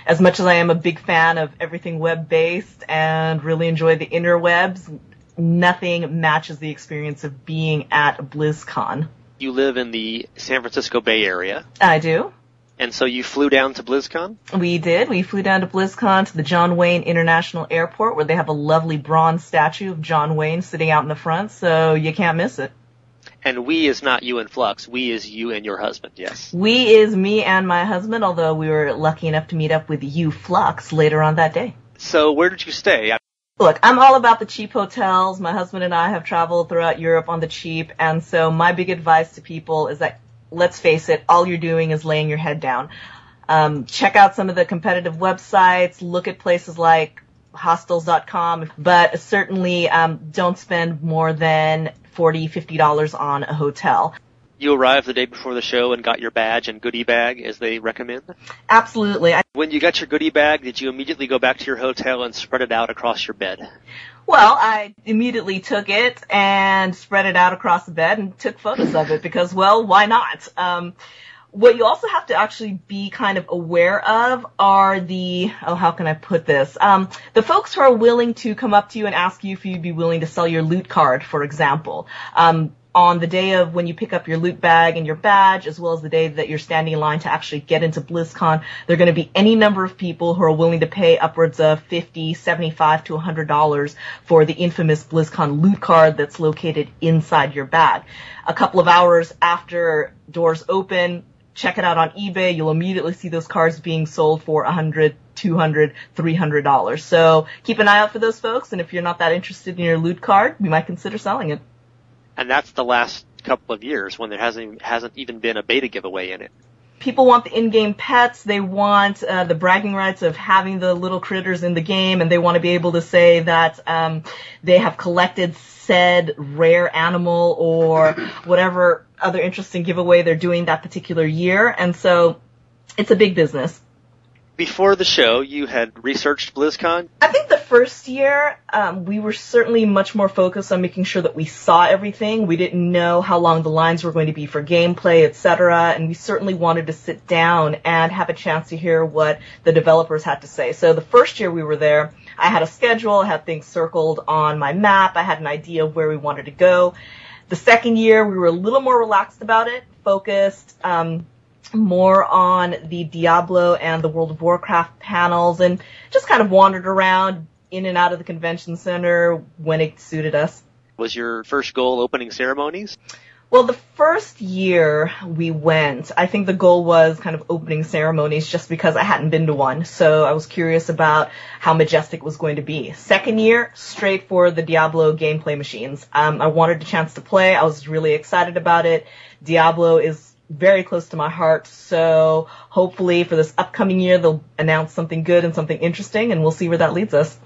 As much as I am a big fan of everything web-based and really enjoy the interwebs, nothing matches the experience of being at BlizzCon. You live in the San Francisco Bay Area. I do. And so you flew down to BlizzCon? We did. We flew down to BlizzCon to the John Wayne International Airport, where they have a lovely bronze statue of John Wayne sitting out in the front, so you can't miss it. And we is not you and Flux. We is you and your husband, yes. We is me and my husband, although we were lucky enough to meet up with you, Flux, later on that day. So where did you stay? Look, I'm all about the cheap hotels. My husband and I have traveled throughout Europe on the cheap, and so my big advice to people is that, let's face it, all you're doing is laying your head down. Check out some of the competitive websites, look at places like hostels.com, but certainly don't spend more than $40, $50 on a hotel. You arrived the day before the show and got your badge and goodie bag, as they recommend? Absolutely. When you got your goodie bag, did you immediately go back to your hotel and spread it out across your bed? Well, I immediately took it and spread it out across the bed and took photos of it because, well, why not? What you also have to actually be kind of aware of are how can I put this? The folks who are willing to come up to you and ask you if you'd be willing to sell your loot card, for example. On the day of when you pick up your loot bag and your badge, as well as the day that you're standing in line to actually get into BlizzCon, there are going to be any number of people who are willing to pay upwards of $50, $75 to $100 for the infamous BlizzCon loot card that's located inside your bag. A couple of hours after doors open, check it out on eBay. You'll immediately see those cards being sold for $100, $200, $300. So keep an eye out for those folks, and if you're not that interested in your loot card, we might consider selling it. And that's the last couple of years when there hasn't even been a beta giveaway in it. People want the in-game pets, they want the bragging rights of having the little critters in the game, and they want to be able to say that they have collected said rare animal or whatever other interesting giveaway they're doing that particular year, and so it's a big business. Before the show, you had researched BlizzCon? I think the first year, we were certainly much more focused on making sure that we saw everything. We didn't know how long the lines were going to be for gameplay, etc., and we certainly wanted to sit down and have a chance to hear what the developers had to say. So the first year we were there, I had a schedule, I had things circled on my map, I had an idea of where we wanted to go. The second year, we were a little more relaxed about it, focused more on the Diablo and the World of Warcraft panels, and just kind of wandered around in and out of the convention center when it suited us. Was your first goal opening ceremonies? Well, the first year we went, I think the goal was kind of opening ceremonies just because I hadn't been to one. So I was curious about how majestic it was going to be. Second year, straight for the Diablo gameplay machines. I wanted a chance to play. I was really excited about it. Diablo is very close to my heart. So hopefully for this upcoming year, they'll announce something good and something interesting, and we'll see where that leads us.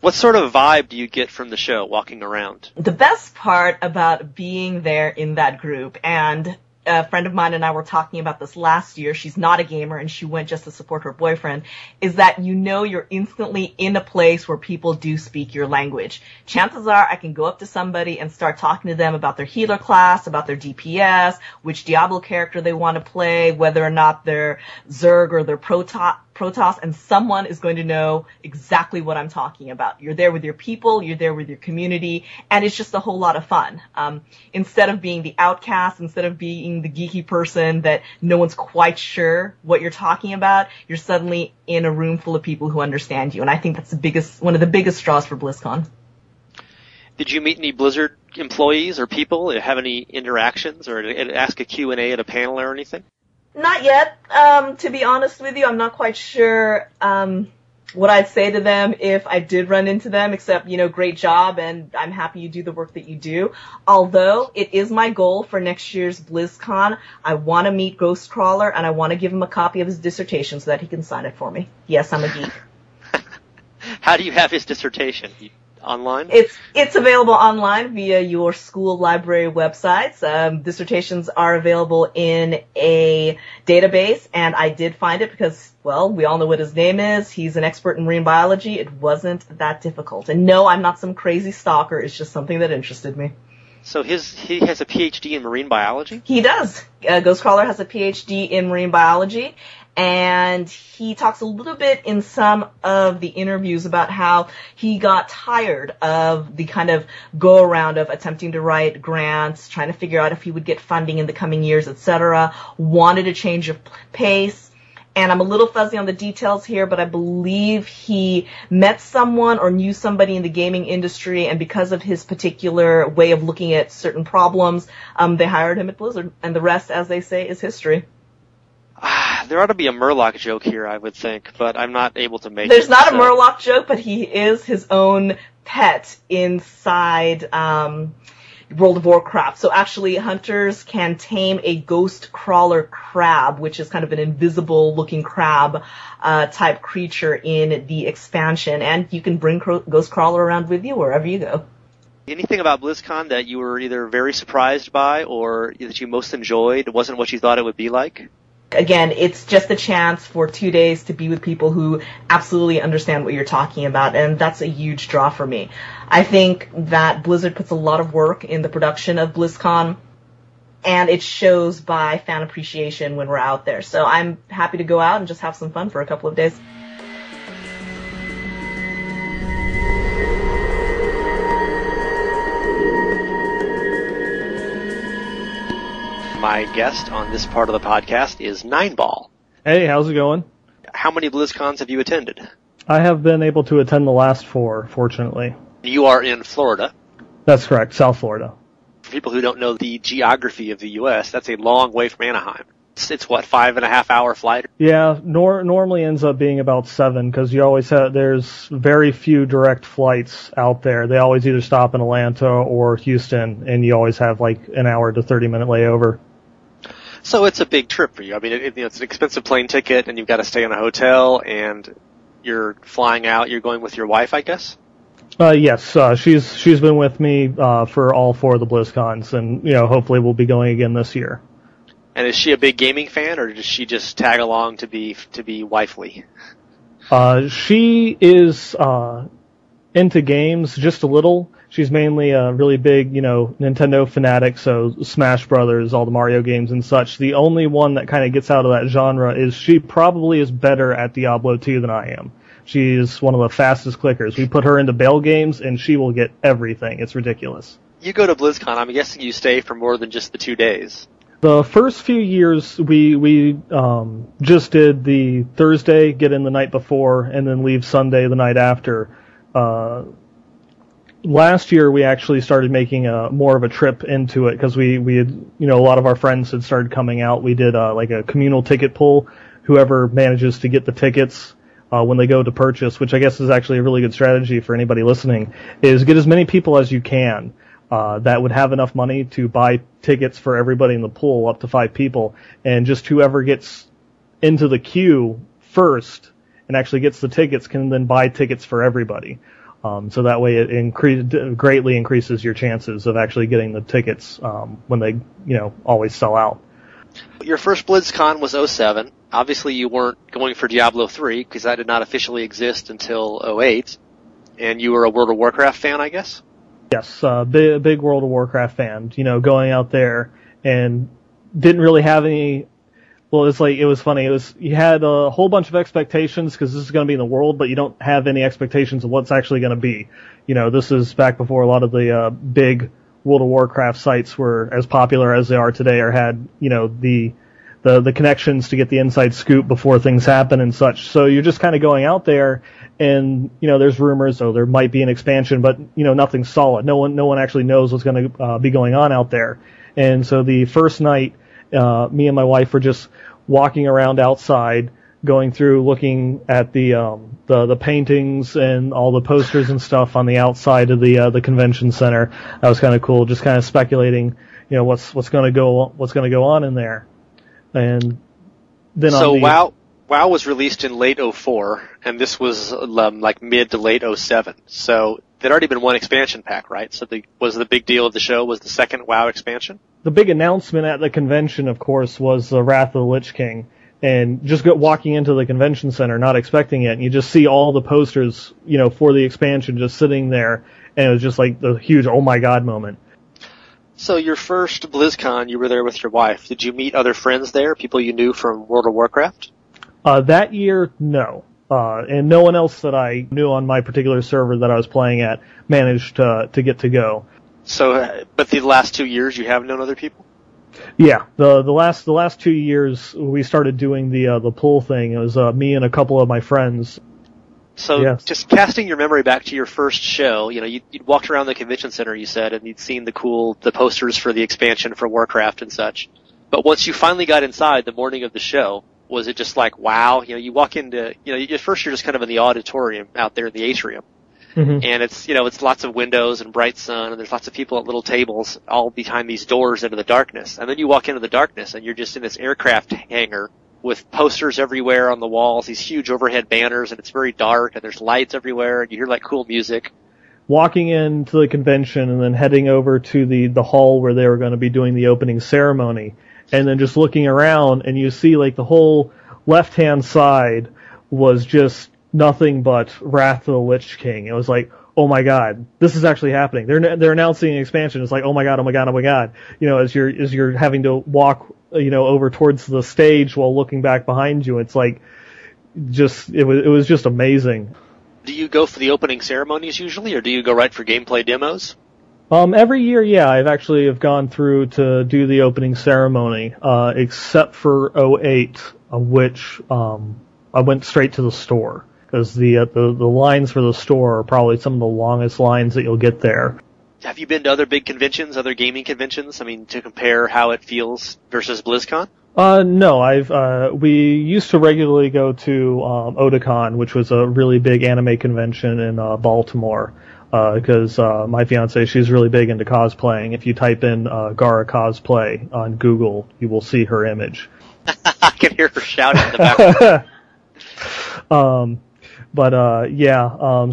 What sort of vibe do you get from the show walking around? The best part about being there in that group, and a friend of mine and I were talking about this last year, she's not a gamer and she went just to support her boyfriend, is that you know you're instantly in a place where people do speak your language. Chances are I can go up to somebody and start talking to them about their healer class, about their DPS, which Diablo character they want to play, whether or not they're Zerg or they're Protoss, and someone is going to know exactly what I'm talking about. You're there with your people, you're there with your community, and it's just a whole lot of fun. Instead of being the outcast, instead of being the geeky person that no one's quite sure what you're talking about, you're suddenly in a room full of people who understand you, and I think that's one of the biggest draws for BlizzCon. Did you meet any Blizzard employees or people, have any interactions, or ask a Q&A at a panel or anything? Not yet. To be honest with you, I'm not quite sure what I'd say to them if I did run into them, except, great job, and I'm happy you do the work that you do. Although, it is my goal for next year's BlizzCon. I want to meet Ghostcrawler, and I want to give him a copy of his dissertation so that he can sign it for me. Yes, I'm a geek. How do you have his dissertation? Online? It's available online via your school library websites. Dissertations are available in a database, and I did find it because, well, we all know what his name is. He's an expert in marine biology. It wasn't that difficult. And no, I'm not some crazy stalker. It's just something that interested me. So he has a PhD in marine biology? He does. Ghostcrawler has a PhD in marine biology. And he talks a little bit in some of the interviews about how he got tired of the kind of go-around of attempting to write grants, trying to figure out if he would get funding in the coming years, etc., wanted a change of pace. And I'm a little fuzzy on the details here, but I believe he met someone or knew somebody in the gaming industry, and because of his particular way of looking at certain problems, they hired him at Blizzard. And the rest, as they say, is history. There ought to be a Murloc joke here, I would think, but I'm not able to make it. There's not a Murloc joke, but he is his own pet inside World of Warcraft. So actually, hunters can tame a ghost crawler crab, which is kind of an invisible-looking crab type creature in the expansion, and you can bring ghost crawler around with you wherever you go. Anything about BlizzCon that you were either very surprised by or that you most enjoyed? It wasn't what you thought it would be like? Again, it's just a chance for 2 days to be with people who absolutely understand what you're talking about, and that's a huge draw for me. I think that Blizzard puts a lot of work in the production of BlizzCon, and it shows by fan appreciation when we're out there. So I'm happy to go out and just have some fun for a couple of days. My guest on this part of the podcast is Nineball. Hey, how's it going? How many BlizzCons have you attended? I have been able to attend the last 4, fortunately. You are in Florida. That's correct, South Florida. For people who don't know the geography of the U.S., that's a long way from Anaheim. It's what, 5.5 hour flight? Yeah, normally ends up being about 7, because you always there's very few direct flights out there. They always either stop in Atlanta or Houston, and you always have like an hour to 30-minute layover. So it's a big trip for you. I mean, it's an expensive plane ticket, and you've got to stay in a hotel, and you're flying out. You're going with your wife, I guess? Yes, she's been with me for all 4 of the BlizzCons, and hopefully we'll be going again this year. And is she a big gaming fan, or does she just tag along to be wifely? She is into games just a little. She's mainly a really big, Nintendo fanatic, so Smash Brothers, all the Mario games and such. The only one that kind of gets out of that genre is she probably is better at Diablo 2 than I am. She's one of the fastest clickers. We put her into bail games, and she will get everything. It's ridiculous. You go to BlizzCon, I'm guessing you stay for more than just the 2 days. The first few years, we just did the Thursday, get in the night before, and then leave Sunday the night after. last year we actually started making more of a trip into it because we had, a lot of our friends had started coming out. We did like a communal ticket pull. Whoever manages to get the tickets when they go to purchase, which I guess is actually a really good strategy for anybody listening, is get as many people as you can that would have enough money to buy tickets for everybody in the pool, up to 5 people, and just whoever gets into the queue first and actually gets the tickets can then buy tickets for everybody. So that way it greatly increases your chances of actually getting the tickets when they, always sell out. Your first Blizzcon was 2007. Obviously, you weren't going for Diablo 3 because that did not officially exist until 2008. And you were a World of Warcraft fan, I guess? Yes, big World of Warcraft fan. Going out there and didn't really have any. Well, it was funny. You had a whole bunch of expectations because this is going to be in the world, but you don't have any expectations of what's actually going to be. This is back before a lot of the big World of Warcraft sites were as popular as they are today, or had the connections to get the inside scoop before things happen and such. So you're just kind of going out there, and there's rumors, there might be an expansion, but nothing's solid. No one actually knows what's going to be going on out there. And so the first night, me and my wife were just walking around outside, going through, looking at the paintings and all the posters and stuff on the outside of the convention center. That was kind of cool, just kind of speculating, what's going to go on in there. And then WoW was released in late 2004, and this was like mid to late 2007. So there'd already been one expansion pack, right? So was the big deal of the show was the second WoW expansion? The big announcement at the convention, of course, was the Wrath of the Lich King. And just walking into the convention center, not expecting it, and you just see all the posters, for the expansion just sitting there, and it was just like the huge oh my god moment. So your first BlizzCon, you were there with your wife. Did you meet other friends there, people you knew from World of Warcraft? That year, no. And no one else that I knew on my particular server that I was playing at managed to get to go. So, but the last 2 years, you have known other people? Yeah, the last 2 years we started doing the pull thing. It was me and a couple of my friends. So yes. Just casting your memory back to your first show, you'd walked around the convention center, you said, and you'd seen the posters for the expansion for Warcraft and such. But once you finally got inside the morning of the show, was it just like, wow, you walk into, at first you're just kind of in the auditorium out there in the atrium. Mm-hmm. And it's lots of windows and bright sun, and there's lots of people at little tables all behind these doors into the darkness. And then you walk into the darkness, and you're just in this aircraft hangar with posters everywhere on the walls, these huge overhead banners, and it's very dark, and there's lights everywhere, and you hear like cool music. Walking into the convention and then heading over to the hall where they were going to be doing the opening ceremony, and then just looking around, and you see like the whole left-hand side was just nothing but Wrath of the Lich King. It was like, oh my god, this is actually happening. They're announcing an expansion. It's like, oh my god, oh my god, oh my god. As you're having to walk, over towards the stage while looking back behind you, it's like, it was just amazing. Do you go for the opening ceremonies usually, or do you go right for gameplay demos? Every year, yeah, I've actually gone through to do the opening ceremony, except for 2008, which I went straight to the store. Because the lines for the store are probably some of the longest lines that you'll get there. Have you been to other big conventions, other gaming conventions? I mean, to compare how it feels versus BlizzCon? No, we used to regularly go to Otakon, which was a really big anime convention in Baltimore. Because my fiance, she's really big into cosplaying. If you type in Gara cosplay on Google, you will see her image. I can hear her shouting in the background.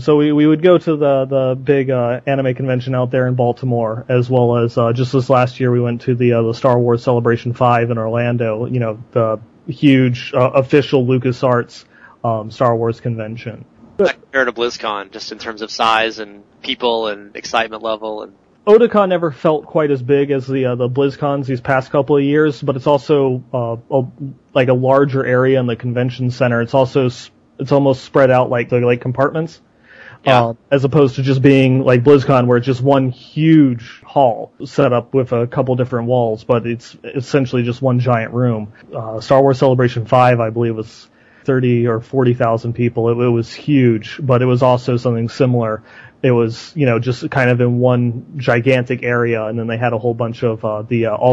So we would go to the big anime convention out there in Baltimore, as well as just this last year we went to the Star Wars Celebration 5 in Orlando, the huge official LucasArts Star Wars convention. Compared to BlizzCon, just in terms of size and people and excitement level. And Otakon never felt quite as big as the BlizzCons these past couple of years, but it's also like a larger area in the convention center. It's almost spread out like compartments, as opposed to just being like BlizzCon, where it's just one huge hall set up with a couple different walls, but it's essentially just one giant room. Star Wars Celebration 5, I believe, was 30 or 40,000 people. It was huge, but it was also something similar it was, just kind of in one gigantic area, and then they had a whole bunch of all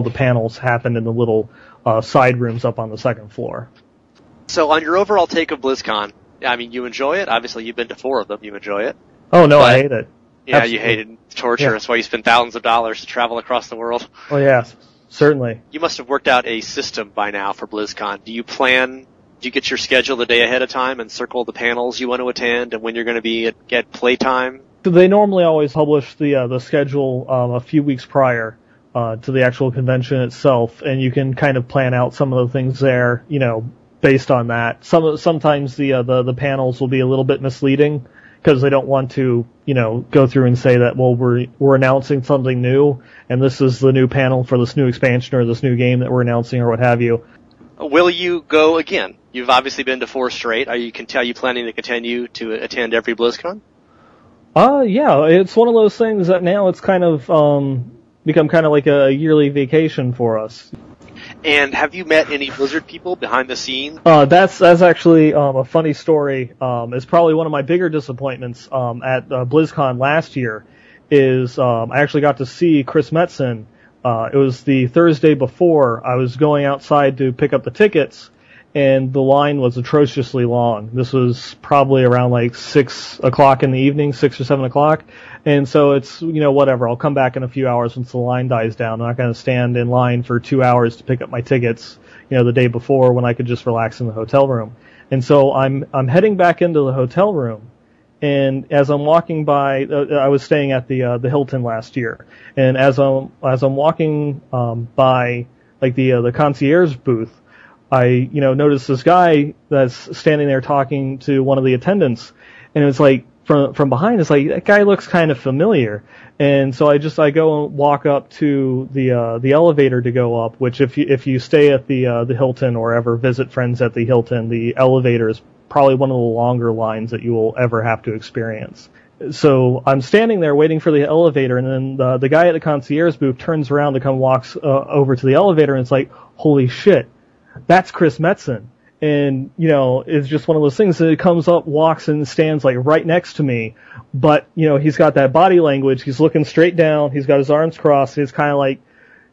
the panels happened in the little side rooms up on the second floor. So on your overall take of BlizzCon, I mean, you enjoy it? Obviously, you've been to 4 of them. You enjoy it? Oh, no, I hate it. Yeah, Absolutely. You hated torture. Yeah. That's why you spend thousands of dollars to travel across the world. Oh, yeah, certainly. You must have worked out a system by now for BlizzCon. Do you get your schedule the day ahead of time and circle the panels you want to attend and when you're going to be at playtime? So they normally always publish the schedule a few weeks prior to the actual convention itself, and you can kind of plan out some of the things there, based on that. Sometimes the panels will be a little bit misleading because they don't want to, go through and say that, well, we're announcing something new, and this is the new panel for this new expansion or this new game that we're announcing or what have you. Will you go again? You've obviously been to 4 straight. Are you planning to continue to attend every BlizzCon? Yeah, it's one of those things that now it's kind of become kind of like a yearly vacation for us. And have you met any Blizzard people behind the scenes? That's actually a funny story. It's probably one of my bigger disappointments at BlizzCon last year. Is I actually got to see Chris Metzen. It was the Thursday before. I was going outside to pick up the tickets, and the line was atrociously long. This was probably around like 6 o'clock in the evening, 6 or 7 o'clock. And so it's, whatever. I'll come back in a few hours once the line dies down. I'm not going to stand in line for 2 hours to pick up my tickets, the day before when I could just relax in the hotel room. And so I'm heading back into the hotel room. And as I'm walking by, I was staying at the Hilton last year. And as I'm walking by like the concierge booth, I noticed this guy that's standing there talking to one of the attendants, and it's like from behind, it's like that guy looks kind of familiar. And so I go and walk up to the elevator to go up, which if you stay at the Hilton or ever visit friends at the Hilton, the elevator is probably one of the longer lines that you will ever have to experience. So I'm standing there waiting for the elevator, and then the guy at the concierge booth turns around to walks over to the elevator, and it's like, holy shit, that's Chris Metzen. And, it's just one of those things that it comes up, walks, and stands like right next to me. But, he's got that body language. He's looking straight down. He's got his arms crossed. He's kind of like,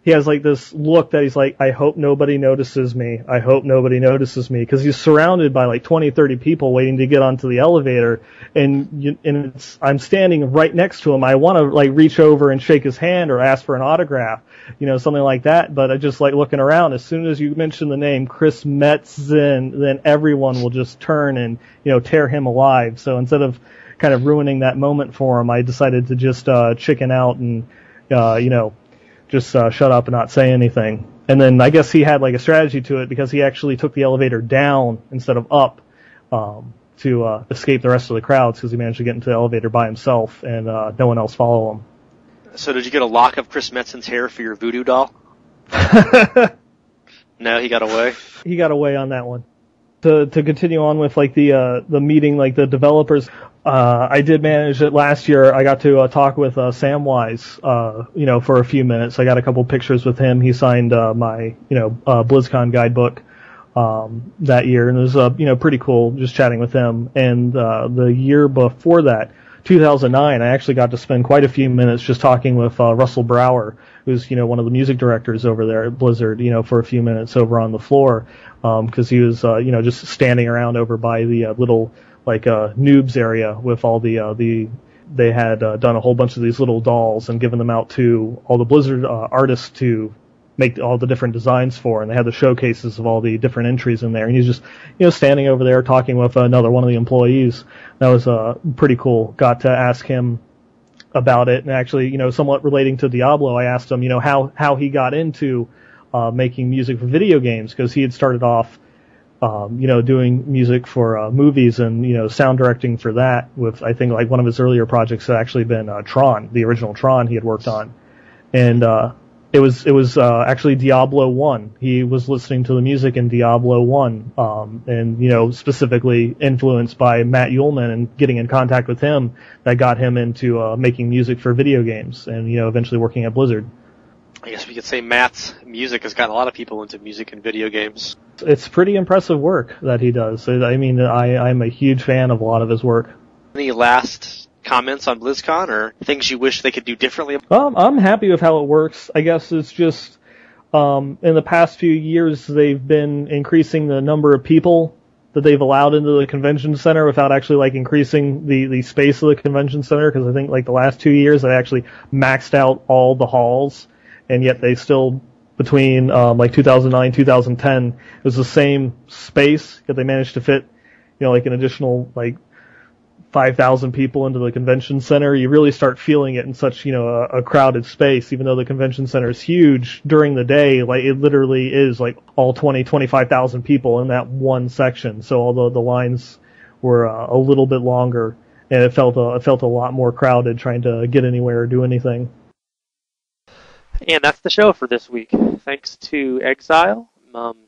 he has like this look that he's like, I hope nobody notices me. I hope nobody notices me. Because he's surrounded by like 20, 30 people waiting to get onto the elevator. And I'm standing right next to him. I want to like reach over and shake his hand or ask for an autograph, something like that. But I just like looking around. As soon as you mention the name Chris Metzen, then everyone will just turn and, tear him alive. So instead of kind of ruining that moment for him, I decided to just chicken out and, just shut up and not say anything. And then I guess he had like a strategy to it because he actually took the elevator down instead of up to escape the rest of the crowds because he managed to get into the elevator by himself and no one else follow him. So did you get a lock of Chris Metzen's hair for your voodoo doll? No, he got away? He got away on that one. To continue on with like the meeting, like the developers, I did manage it last year. I got to talk with Samwise, for a few minutes. I got a couple pictures with him. He signed my BlizzCon guidebook that year, and it was pretty cool just chatting with him. And the year before that, 2009, I actually got to spend quite a few minutes just talking with Russell Brower, who's one of the music directors over there at Blizzard, for a few minutes over on the floor, because he was just standing around over by the little like noobs area with all they had done a whole bunch of these little dolls and given them out to all the Blizzard artists to make all the different designs for, and they had the showcases of all the different entries in there, and he's just standing over there talking with another one of the employees. That was pretty cool. Got to ask him about it, and actually somewhat relating to Diablo, I asked him how he got into making music for video games, because he had started off doing music for movies and sound directing for that, with I think like one of his earlier projects had actually been Tron, the original Tron he had worked on. And it was actually Diablo 1. He was listening to the music in Diablo 1, and specifically influenced by Matt Uelman and getting in contact with him that got him into making music for video games and eventually working at Blizzard. I guess we could say Matt's music has gotten a lot of people into music and video games. It's pretty impressive work that he does. I mean, I'm a huge fan of a lot of his work. Any last comments on BlizzCon or things you wish they could do differently? I'm happy with how it works. I guess it's just in the past few years they've been increasing the number of people that they've allowed into the convention center without actually like increasing the space of the convention center, because I think like the last 2 years they actually maxed out all the halls, and yet they still, between like 2009 2010, it was the same space, yet they managed to fit like an additional like 5,000 people into the convention center. You really start feeling it in such, a crowded space, even though the convention center is huge during the day. Like, it literally is like all 25,000 people in that one section. So although the lines were a little bit longer, and it felt a lot more crowded trying to get anywhere or do anything. And that's the show for this week. Thanks to Exile,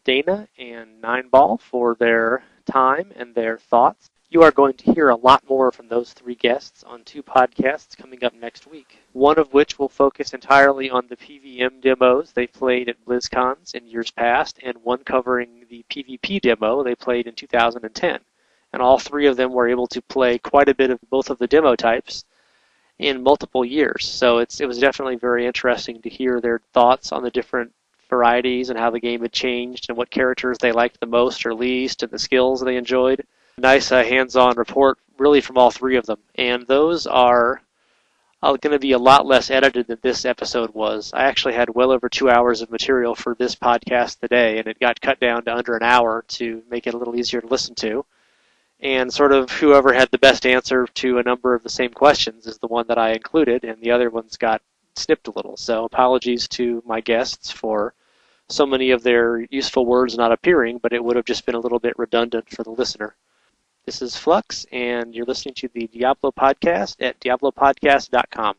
Dana, and Nineball for their time and their thoughts. You are going to hear a lot more from those three guests on two podcasts coming up next week, one of which will focus entirely on the PVM demos they played at BlizzCons in years past, and one covering the PvP demo they played in 2010. And all three of them were able to play quite a bit of both of the demo types in multiple years. So it was definitely very interesting to hear their thoughts on the different varieties and how the game had changed and what characters they liked the most or least and the skills they enjoyed. Nice hands-on report really from all three of them, and those are going to be a lot less edited than this episode was. I actually had well over 2 hours of material for this podcast today, and it got cut down to under an hour to make it a little easier to listen to, and sort of whoever had the best answer to a number of the same questions is the one that I included, and the other ones got snipped a little. So apologies to my guests for so many of their useful words not appearing, but it would have just been a little bit redundant for the listener. This is Flux, and you're listening to the Diablo Podcast at diablopodcast.com.